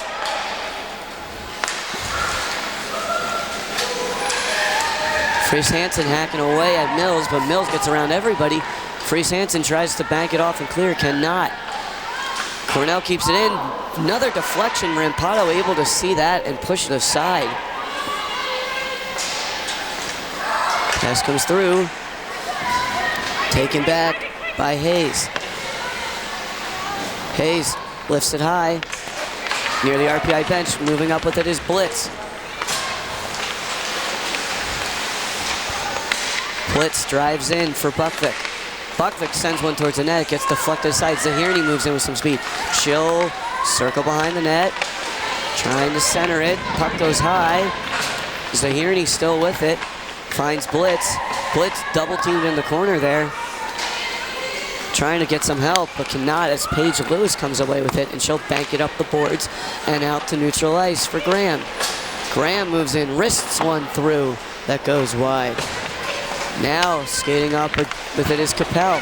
Freese Hansen hacking away at Mills, but Mills gets around everybody. Freese Hansen tries to bank it off and clear, cannot. Cornell keeps it in. Another deflection. Rampado able to see that and push it aside. Pass comes through. Taken back by Hayes. Hayes lifts it high. Near the RPI bench, moving up with it is Blitz. Blitz drives in for Buckvick. Buckvick sends one towards the net. It gets deflected aside. Zahirny moves in with some speed. She'll circle behind the net. Trying to center it. Puck goes high. Zahirny still with it. Finds Blitz. Blitz double teamed in the corner there. Trying to get some help, but cannot as Paige Lewis comes away with it, and she'll bank it up the boards and out to neutral ice for Graham. Graham moves in, wrists one through. That goes wide. Now skating up with it is Capel.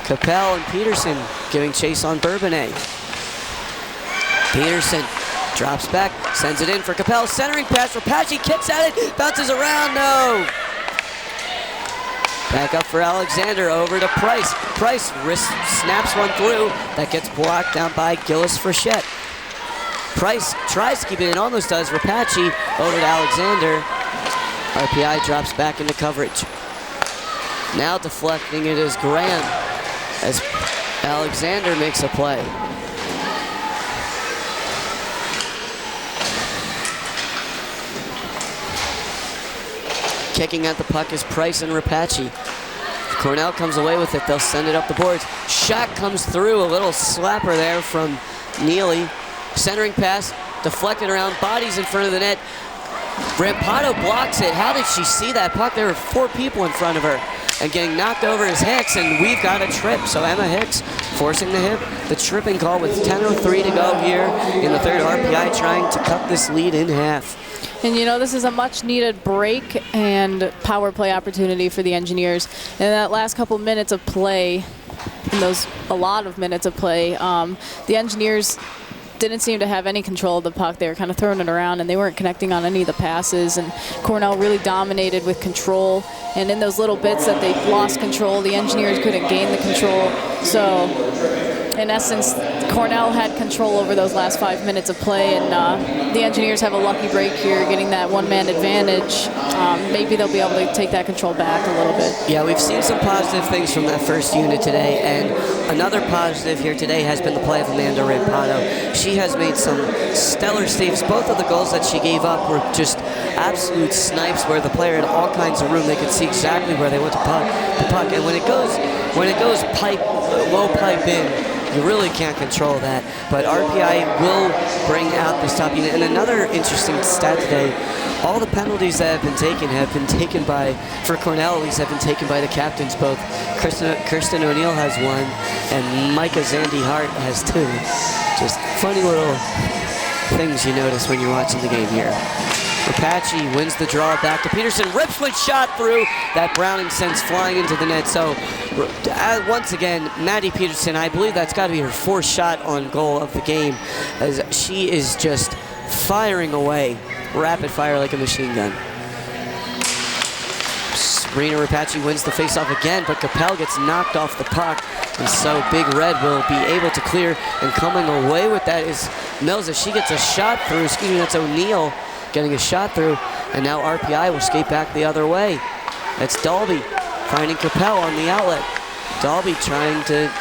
Capel and Peterson giving chase on Bourbonnais. Peterson drops back, sends it in for Capel. Centering pass for Patchy, kicks at it, bounces around, no! Back up for Alexander, over to Price. Price wrist snaps one through. That gets blocked down by Gillis Frechette. Price tries to keep it in, almost does. Rapace over to Alexander. RPI drops back into coverage. Now deflecting it is Graham as Alexander makes a play. Kicking at the puck is Price and Rapace. Cornell comes away with it. They'll send it up the boards. Shot comes through. A little slapper there from Neely. Centering pass, deflected around, bodies in front of the net. Rampado blocks it. How did she see that puck? There were 4 people in front of her. And getting knocked over is Hicks, and we've got a trip. So Emma Hicks forcing the tripping call with 10:03 to go here in the third. RPI trying to cut this lead in half. And you know, this is a much needed break and power play opportunity for the Engineers. In that last couple minutes of play, a lot of minutes of play, the Engineers didn't seem to have any control of the puck. They were kind of throwing it around, and they weren't connecting on any of the passes. And Cornell really dominated with control. And in those little bits that they lost control, the Engineers couldn't gain the control. So, in essence, Cornell had control over those last 5 minutes of play, and the Engineers have a lucky break here, getting that one-man advantage. Maybe they'll be able to take that control back a little bit. Yeah, we've seen some positive things from that first unit today, and another positive here today has been the play of Amanda Rampado. She has made some stellar saves. Both of the goals that she gave up were just absolute snipes, where the player had all kinds of room. They could see exactly where they went to the puck, and when it goes low pipe in, you really can't control that. But RPI will bring out this top unit. And another interesting stat today, all the penalties that have been taken by, for Cornell at least, have been taken by the captains. Both Kirsten O'Neill has one, and Micah Zandy Hart has 2. Just funny little things you notice when you're watching the game here. Rapace wins the draw back to Peterson. Rips one shot through that Browning sends flying into the net. So once again, Maddie Peterson, I believe that's got to be her 4th shot on goal of the game, as she is just firing away, rapid fire like a machine gun. Sabrina Rapace wins the faceoff again, but Capel gets knocked off the puck, and so Big Red will be able to clear, and coming away with that is Mills as she gets a shot through. Excuse me, that's O'Neill getting a shot through, and now RPI will skate back the other way. That's Dalby finding Capel on the outlet. Dalby trying to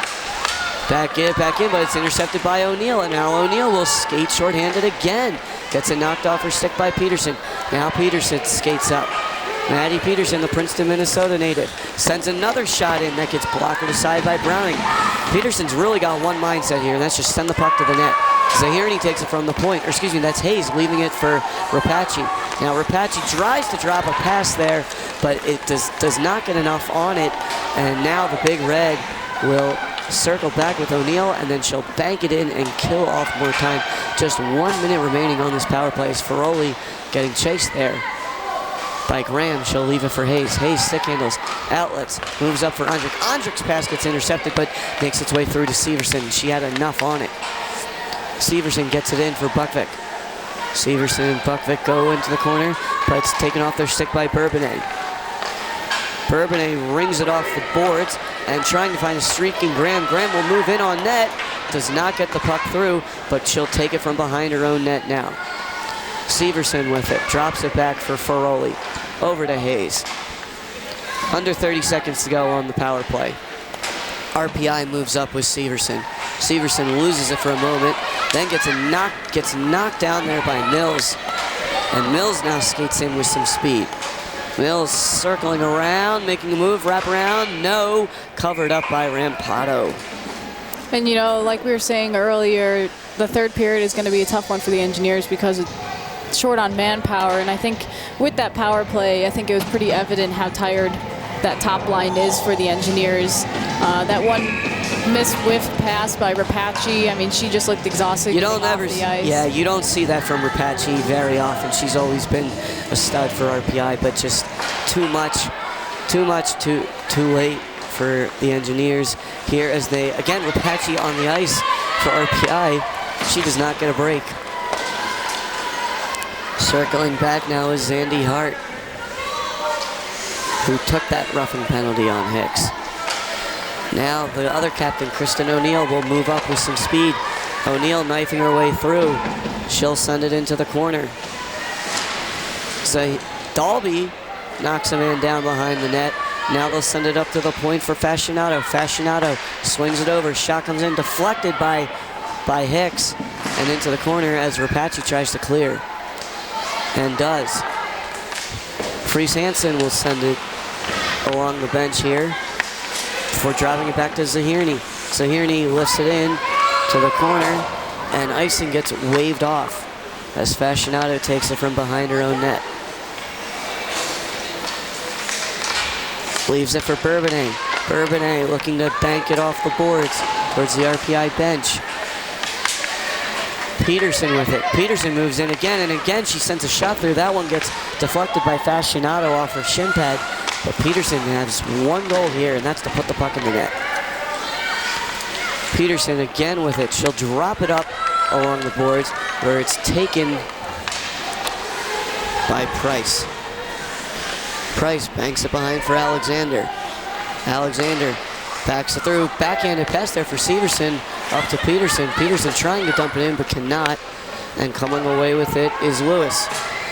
back in, but it's intercepted by O'Neill, and now O'Neill will skate shorthanded again. Gets it knocked off her stick by Peterson. Now Peterson skates up. Maddie Peterson, the Princeton, Minnesota native, sends another shot in that gets blocked aside by Browning. Peterson's really got one mindset here, and that's just send the puck to the net. Zahirny takes it from the point, or excuse me, that's Hayes leaving it for Rapace. Now Rapace tries to drop a pass there, but it does not get enough on it, and now the Big Red will circle back with O'Neill, and then she'll bank it in and kill off more time. Just 1 minute remaining on this power play. As Ferroli getting chased there by Graham. She'll leave it for Hayes. Hayes stick handles, outlets, moves up for Ondrik. Ondrik's pass gets intercepted, but makes its way through to Severson. She had enough on it. Severson gets it in for Buckvik. Severson and Buckvik go into the corner, but it's taken off their stick by Bourbonnais. Bourbonnais rings it off the boards and trying to find a streaking Graham. Graham will move in on net. Does not get the puck through, but she'll take it from behind her own net now. Severson with it, drops it back for Ferroli. Over to Hayes. Under 30 seconds to go on the power play. RPI moves up with Severson. Severson loses it for a moment, then gets knocked down there by Mills. And Mills now skates in with some speed. Mills circling around, making a move, wrap around, no, covered up by Rampato. And you know, like we were saying earlier, the third period is going to be a tough one for the Engineers because it's short on manpower. And I think with that power play, I think it was pretty evident how tired that top line is for the Engineers. That one missed whiff pass by Rapace, I mean, she just looked exhausted. You don't ever, the ice. yeah, you don't see that from Rapace very often. She's always been a stud for RPI, but just too late for the Engineers here as they, again, Rapace on the ice for RPI. She does not get a break. Circling back now is Zandy Hart, who took that roughing penalty on Hicks. Now the other captain, Kristen O'Neill, will move up with some speed. O'Neill knifing her way through. She'll send it into the corner. So Dalby knocks a man down behind the net. Now they'll send it up to the point for Fascinato. Fascinato swings it over. Shot comes in, deflected by Hicks, and into the corner as Rapace tries to clear. And does. Fries Hansen will send it along the bench here before driving it back to Zahirny. Zahirny lifts it in to the corner, and icing gets waved off as Fascinato takes it from behind her own net. Leaves it for Bourbonnais. Bourbonnais looking to bank it off the boards towards the RPI bench. Peterson with it. Peterson moves in again, and again she sends a shot through. That one gets deflected by Fascinato off her shin pad. But Peterson has one goal here, and that's to put the puck in the net. Peterson again with it. She'll drop it up along the boards where it's taken by Price. Price banks it behind for Alexander. Alexander backs it through. Backhanded pass there for Severson up to Peterson. Peterson trying to dump it in but cannot. And coming away with it is Lewis.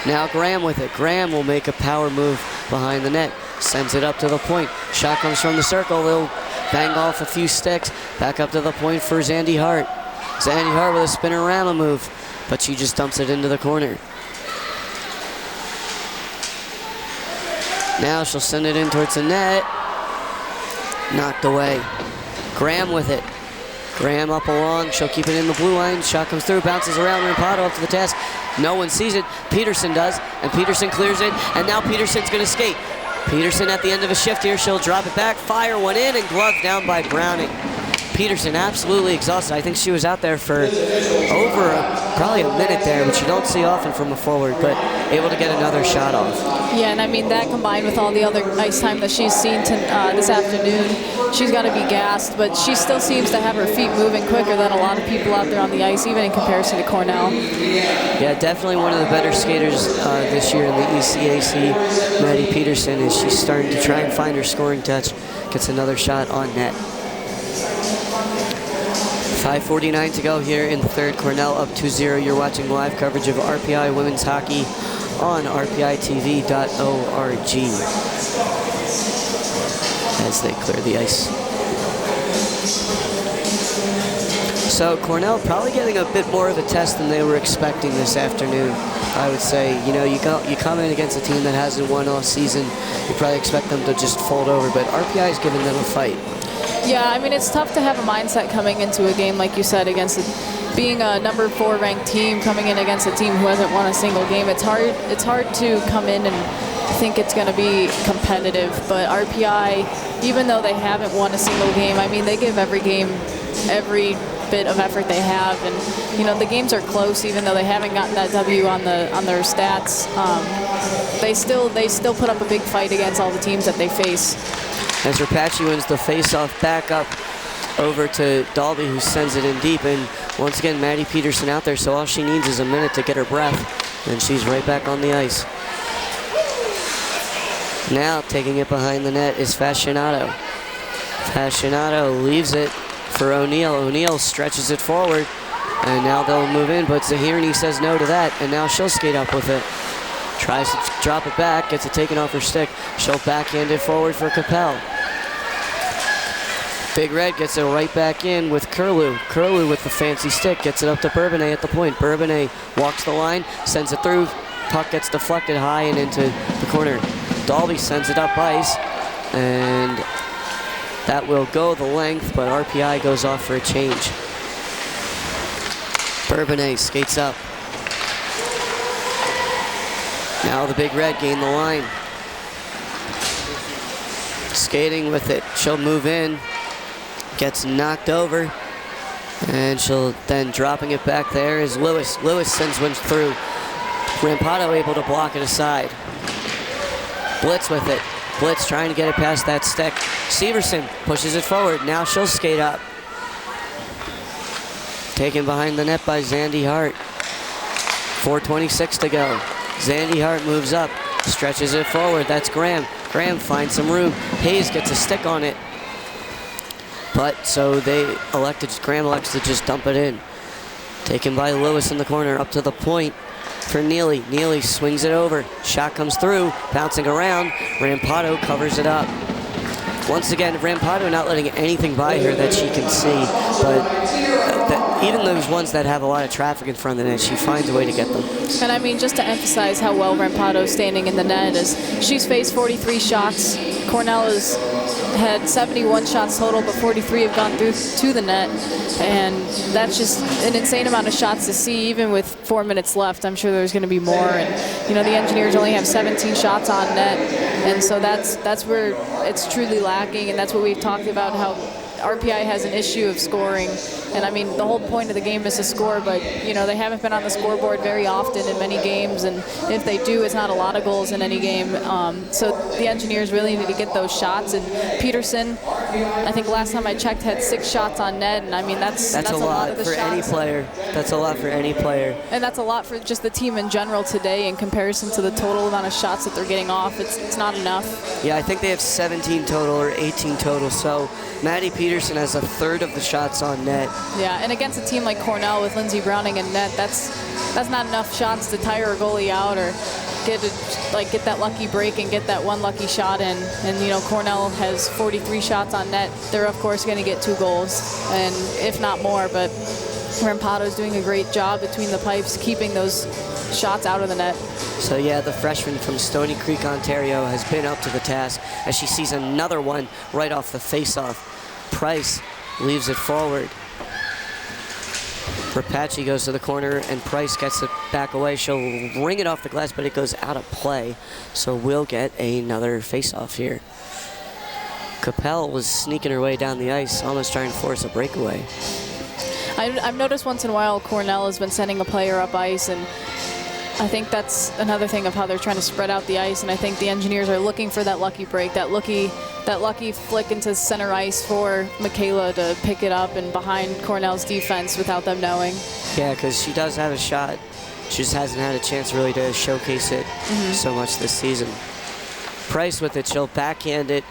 Now Graham with it. Graham will make a power move behind the net. Sends it up to the point. Shot comes from the circle. They'll bang off a few sticks. Back up to the point for Zandy Hart. Zandy Hart with a spinorama move, but she just dumps it into the corner. Now she'll send it in towards the net. Knocked away. Graham with it. Graham up along. She'll keep it in the blue line. Shot comes through, bounces around. Rampato up to the task. No one sees it. Peterson does, and Peterson clears it, and now Peterson's going to skate. Peterson at the end of a shift here. She'll drop it back, fire one in, and glove down by Browning. Peterson absolutely exhausted. I think she was out there for probably a minute there, which you don't see often from a forward, but able to get another shot off. Yeah, and I mean, that combined with all the other ice time that she's seen this afternoon, she's got to be gassed, but she still seems to have her feet moving quicker than a lot of people out there on the ice, even in comparison to Cornell. Yeah, definitely one of the better skaters this year in the ECAC. Maddie Peterson, as she's starting to try and find her scoring touch, gets another shot on net. 5:49 to go here in the third. Cornell up 2-0. You're watching live coverage of RPI women's hockey on rpitv.org as they clear the ice. So Cornell probably getting a bit more of a test than they were expecting this afternoon, I would say. You know, you come in against a team that hasn't won all season, you probably expect them to just fold over, but RPI is giving them a fight. Yeah, I mean, it's tough to have a mindset coming into a game, like you said, against being a number 4 ranked team, coming in against a team who hasn't won a single game. It's hard to come in and think it's going to be competitive, but RPI, even though they haven't won a single game, I mean, they give every game every bit of effort they have, and you know, the games are close even though they haven't gotten that W on their stats. They still put up a big fight against all the teams that they face. As Rapace wins the face-off, back up over to Dalby, who sends it in deep, and once again Maddie Peterson out there, so all she needs is a minute to get her breath, and she's right back on the ice. Now taking it behind the net is Fascinato. Fascinato leaves it for O'Neill. O'Neill stretches it forward, and now they'll move in, but Zahirni says no to that, and now she'll skate up with it. Tries to drop it back, gets it taken off her stick. She'll backhand it forward for Capel. Big Red gets it right back in with Curlew. Curlew with the fancy stick, gets it up to Bourbonnais at the point. Bourbonnais walks the line, sends it through. Puck gets deflected high and into the corner. Dalby sends it up ice, and that will go the length, but RPI goes off for a change. Bourbonnais skates up. Now the Big Red gain the line. Skating with it. She'll move in. Gets knocked over. And she'll then dropping it back there is Lewis. Lewis sends one through. Rampado able to block it aside. Blitz with it. Blitz trying to get it past that stick. Severson pushes it forward. Now she'll skate up. Taken behind the net by Zandy Hart. 4:26 to go. Zandy Hart moves up, stretches it forward. That's Graham. Graham finds some room. Hayes gets a stick on it. But so Graham elects to just dump it in. Taken by Lewis in the corner, up to the point for Neely. Neely swings it over. Shot comes through, bouncing around. Rampado covers it up. Once again, Rampado not letting anything by her that she can see, but even those ones that have a lot of traffic in front of the net, she finds a way to get them. And I mean, just to emphasize how well Rampado's standing in the net, is she's faced 43 shots. Cornell has had 71 shots total, but 43 have gone through to the net, and that's just an insane amount of shots to see. Even with 4 minutes left, I'm sure there's going to be more. And you know, the Engineers only have 17 shots on net, and so that's where it's truly lacking, and that's what we've talked about, how RPI has an issue of scoring. And I mean, the whole point of the game is to score, but you know, they haven't been on the scoreboard very often in many games, and if they do, it's not a lot of goals in any game. So the Engineers really need to get those shots. And Peterson, I think last time I checked, had 6 shots on net, and I mean, that's a lot of the for shots. any player. That's a lot for any player. And that's a lot for just the team in general today in comparison to the total amount of shots that they're getting off. It's not enough. Yeah, I think they have 17 total or 18 total, so Maddie Peterson has a third of the shots on net. Yeah, and against a team like Cornell with Lindsey Browning in net, that's not enough shots to tire a goalie out or get that lucky break and get that one lucky shot in. And you know, Cornell has 43 shots on net. They're of course going to get 2 goals, and if not more. But Rampado's doing a great job between the pipes, keeping those shots out of the net. So yeah, the freshman from Stony Creek, Ontario, has been up to the task as she sees another one right off the face-off. Price leaves it forward. Rapace goes to the corner, and Price gets it back away. She'll ring it off the glass, but it goes out of play. So we'll get another face-off here. Capel was sneaking her way down the ice, almost trying to force a breakaway. I've noticed once in a while Cornell has been sending a player up ice, and I think that's another thing of how they're trying to spread out the ice, and I think the Engineers are looking for that lucky break, that lucky flick into center ice for Michaela to pick it up and behind Cornell's defense without them knowing. Yeah, because she does have a shot. She just hasn't had a chance really to showcase it so much this season. Price with it, she'll backhand it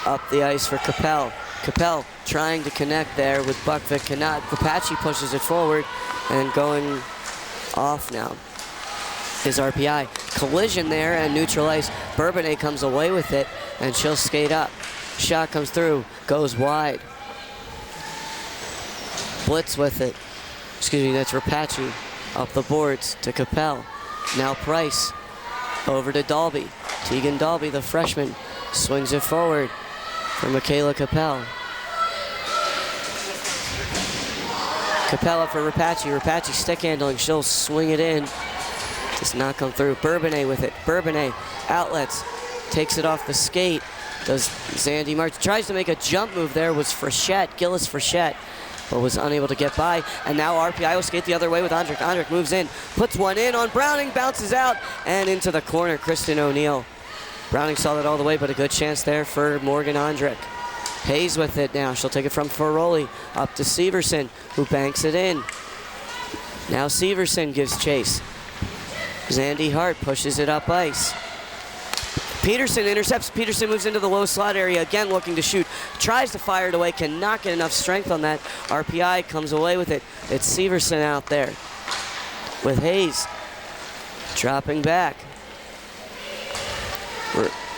up the ice for Capel. Capel trying to connect there with Buckvic, cannot. Rapace pushes it forward, and going off now is RPI. Collision there and neutral ice. Bourbonnais comes away with it, and she'll skate up. Shot comes through, goes wide. Blitz with it. Excuse me, that's Rapace. Up the boards to Capel. Now Price. Over to Dalby. Tegan Dalby, the freshman, swings it forward for Michaela Capel. Capel up for Rapace. Rapace stick handling. She'll swing it in. Does not come through. Bourbonnais with it. Bourbonnais outlets. Takes it off the skate. Does Zandy March. Tries to make a jump move there. Was Frechette. Gillis Frechette. But was unable to get by. And now RPI will skate the other way with Andrick. Andrick moves in. Puts one in on Browning. Bounces out. And into the corner. Kristen O'Neill. Browning saw that all the way, but a good chance there for Morgan Andrick. Hayes with it now. She'll take it from Ferroli up to Severson, who banks it in. Now Severson gives chase. Zandy Hart pushes it up ice. Peterson intercepts. Peterson moves into the low slot area, again looking to shoot. Tries to fire it away, cannot get enough strength on that. RPI comes away with it. It's Severson out there with Hayes dropping back.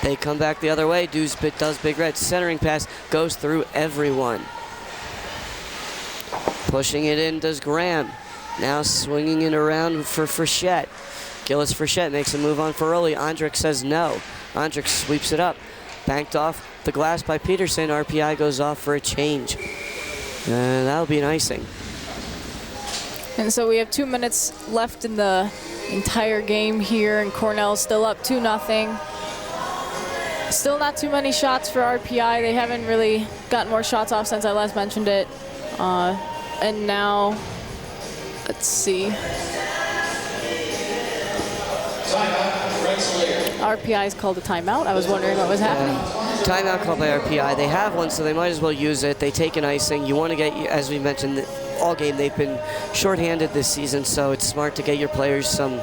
They come back the other way. Does Big Red. Centering pass goes through everyone. Pushing it in does Graham. Now swinging it around for Frechette. Gillis Frechette makes a move on Ferroli. Andrick says no. Andrick sweeps it up. Banked off the glass by Peterson. RPI goes off for a change. That'll be an icing. And so we have 2 minutes left in the entire game here, and Cornell's still up 2-0. Still not too many shots for RPI. They haven't really gotten more shots off since I last mentioned it. And now, let's see. RPI's called a timeout. I was wondering what was happening. Timeout called by RPI. They have one, so they might as well use it. They take an icing. You want to get, as we mentioned, all game they've been shorthanded this season, so it's smart to get your players some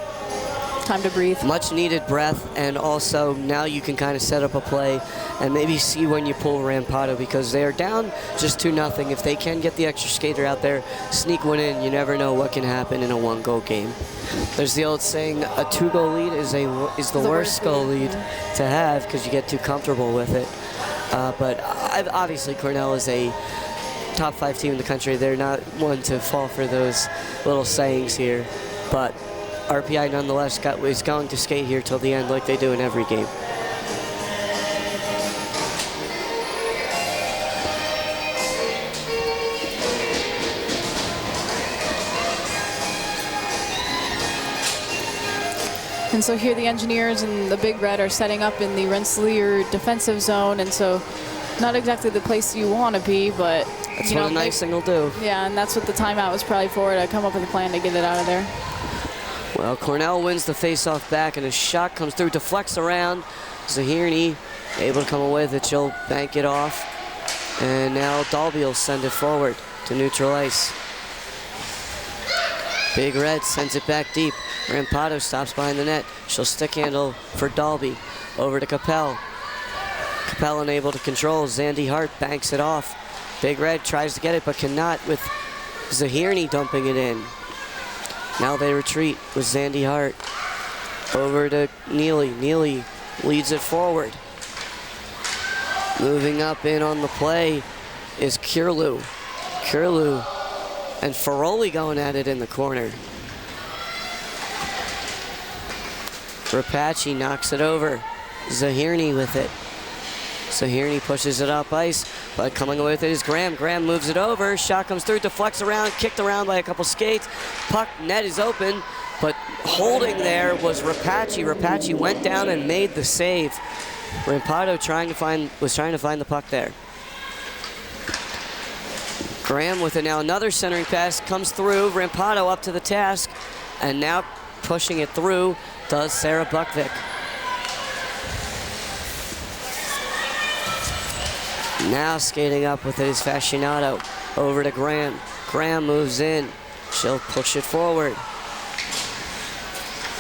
time to breathe. Much needed breath, and also now you can kind of set up a play and maybe see when you pull Rampado, because they are down just 2-0. If they can get the extra skater out there, sneak one in, you never know what can happen in a one-goal game. There's the old saying, a 2-goal lead is the worst goal lead to have because you get too comfortable with it. But obviously Cornell is a top 5 team in the country. They're not one to fall for those little sayings here, but RPI nonetheless is going to skate here till the end like they do in every game. And so here the Engineers and the Big Red are setting up in the Rensselaer defensive zone, and so not exactly the place you want to be, but that's what a nice thing will do. Yeah, and that's what the timeout was probably for, to come up with a plan to get it out of there. Well, Cornell wins the face-off back, and a shot comes through, deflects around. Zahirny able to come away with it. She'll bank it off. And now Dalby will send it forward to neutral ice. Big Red sends it back deep. Rampado stops behind the net. She'll stick handle for Dalby. Over to Capel. Capel unable to control. Zandy Hart banks it off. Big Red tries to get it, but cannot, with Zahirny dumping it in. Now they retreat with Zandy Hart. Over to Neely. Neely leads it forward. Moving up in on the play is Kierlew. Kierlew and Ferroli going at it in the corner. Rapace knocks it over. Zahirny with it. Zahirny pushes it up ice, but coming away with it is Graham. Graham moves it over. Shot comes through, deflects around, kicked around by a couple skates. Puck, net is open, but holding there was Rapace. Rapace went down and made the save. Rampado was trying to find the puck there. Graham with it now. Another centering pass comes through. Rampado up to the task, and now pushing it through does Sarah Buckvick. Now skating up with it is Fascinato. Over to Graham. Graham moves in. She'll push it forward.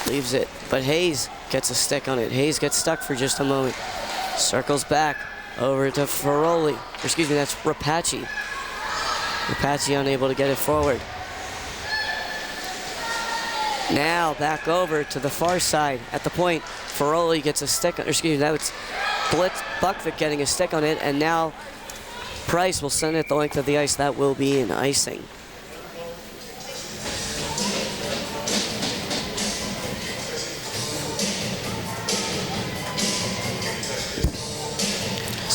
Leaves it, but Hayes gets a stick on it. Hayes gets stuck for just a moment. Circles back over to Ferroli. Excuse me, that's Rapace. Rapace unable to get it forward. Now back over to the far side at the point. Ferroli gets a stick, excuse me, that was Blitz Buckvick getting a stick on it, and now Price will send it the length of the ice. That will be an icing.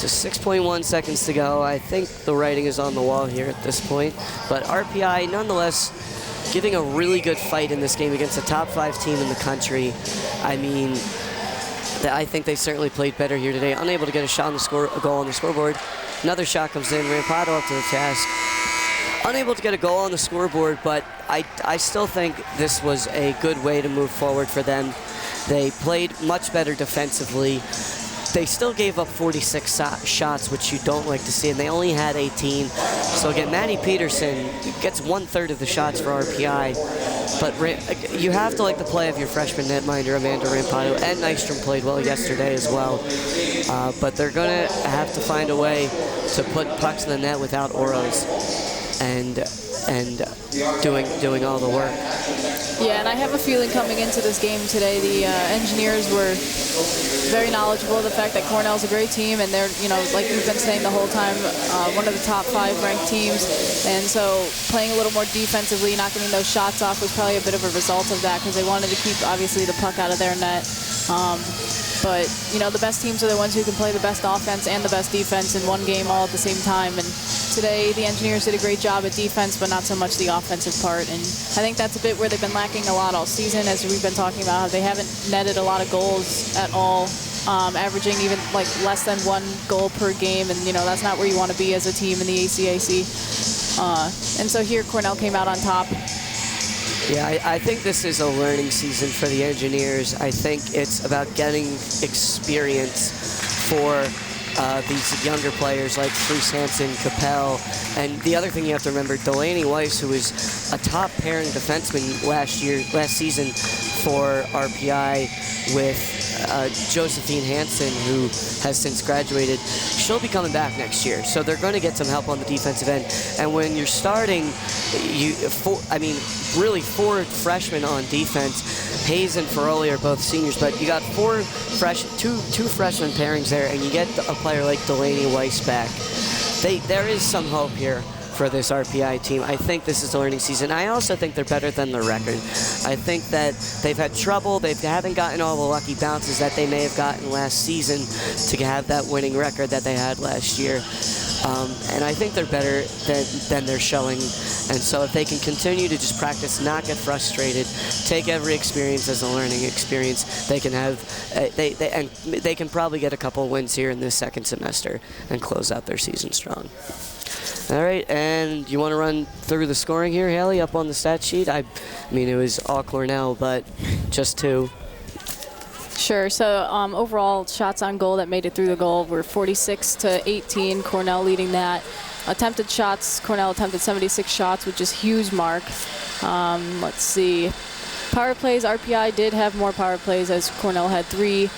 So 6.1 seconds to go. I think the writing is on the wall here at this point. But RPI, nonetheless, giving a really good fight in this game against a top 5 team in the country. I mean, I think they certainly played better here today. Unable to get a goal on the scoreboard. Another shot comes in. Rampado up to the task. Unable to get a goal on the scoreboard, but I still think this was a good way to move forward for them. They played much better defensively. They still gave up 46 shots, which you don't like to see, and they only had 18. So again, Maddie Peterson gets 1/3 of the shots for RPI. But you have to like the play of your freshman netminder, Amanda Rampado, and Nystrom played well yesterday as well. But they're going to have to find a way to put pucks in the net without Oros and doing all the work. Yeah, and I have a feeling coming into this game today, the Engineers were very knowledgeable of the fact that Cornell's a great team, and they're, like you've been saying the whole time, one of the top 5 ranked teams. And so playing a little more defensively, not getting those shots off was probably a bit of a result of that, because they wanted to keep, obviously, the puck out of their net. But, the best teams are the ones who can play the best offense and the best defense in one game all at the same time. And today, the Engineers did a great job at defense, but not so much the offensive part. And I think that's a bit where they've been lacking a lot all season, as we've been talking about. They haven't netted a lot of goals at all, averaging even like less than 1 goal per game. And, that's not where you want to be as a team in the ACAC. And so here, Cornell came out on top. Yeah, I think this is a learning season for the Engineers. I think it's about getting experience for these younger players like Fries Hansen, Capel, and the other thing you have to remember, Delaney Weiss, who was a top pairing defenseman last season for RPI with Josephine Hansen, who has since graduated. She'll be coming back next year, so they're going to get some help on the defensive end. And when you're starting, really 4 freshmen on defense. Hayes and Ferroli are both seniors, but you got two freshman pairings there, and you get a player like Delaney Weiss back. There is some hope here for this RPI team. I think this is a learning season. I also think they're better than the record. I think that they've had trouble. They haven't gotten all the lucky bounces that they may have gotten last season to have that winning record that they had last year. And I think they're better than they're showing. And so if they can continue to just practice, not get frustrated, take every experience as a learning experience, they can have they can probably get a couple wins here in this second semester and close out their season strong. All right, and you want to run through the scoring here, Haley, up on the stat sheet? I mean, it was all Cornell, but just 2. Sure. So overall, shots on goal that made it through the goal were 46-18. Cornell leading that. Attempted shots, Cornell attempted 76 shots, which is huge mark. Let's see. Power plays, RPI did have more power plays, as Cornell had 3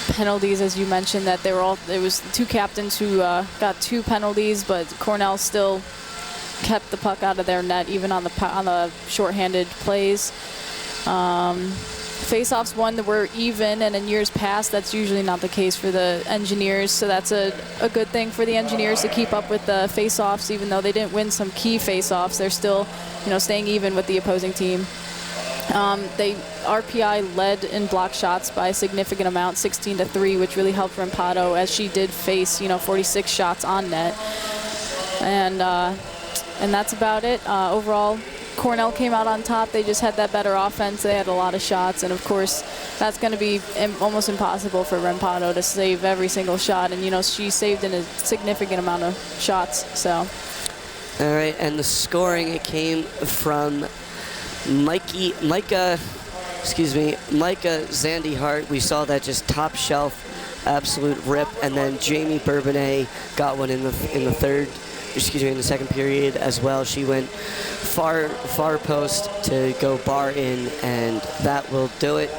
penalties, as you mentioned, that there was 2 captains who got 2 penalties, but Cornell still kept the puck out of their net, even on the shorthanded plays. Face-offs won that were even, and in years past, that's usually not the case for the Engineers, so that's a good thing for the Engineers to keep up with the face-offs. Even though they didn't win some key face-offs, they're still, staying even with the opposing team. RPI led in block shots by a significant amount, 16-3, which really helped Rampado, as she did face, 46 shots on net. And that's about it. Overall, Cornell came out on top. They just had that better offense. They had a lot of shots, and of course, that's going to be almost impossible for Rampado to save every single shot. And she saved in a significant amount of shots. So. All right, and the scoring, it came from Micah Zandy Hart. We saw that just top shelf, absolute rip, and then Jamie Bourbonnais got one in the second period as well. She went far post to go bar in, and that will do it.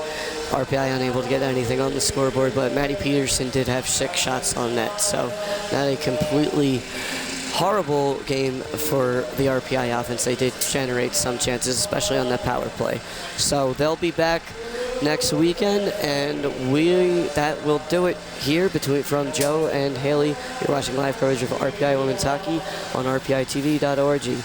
RPI unable to get anything on the scoreboard, but Maddie Peterson did have 6 shots on net, so not a completely horrible game for the RPI offense. They did generate some chances, especially on that power play. So they'll be back next weekend, and that will do it here from Joe and Haley. You're watching live coverage of RPI Women's Hockey on rpitv.org.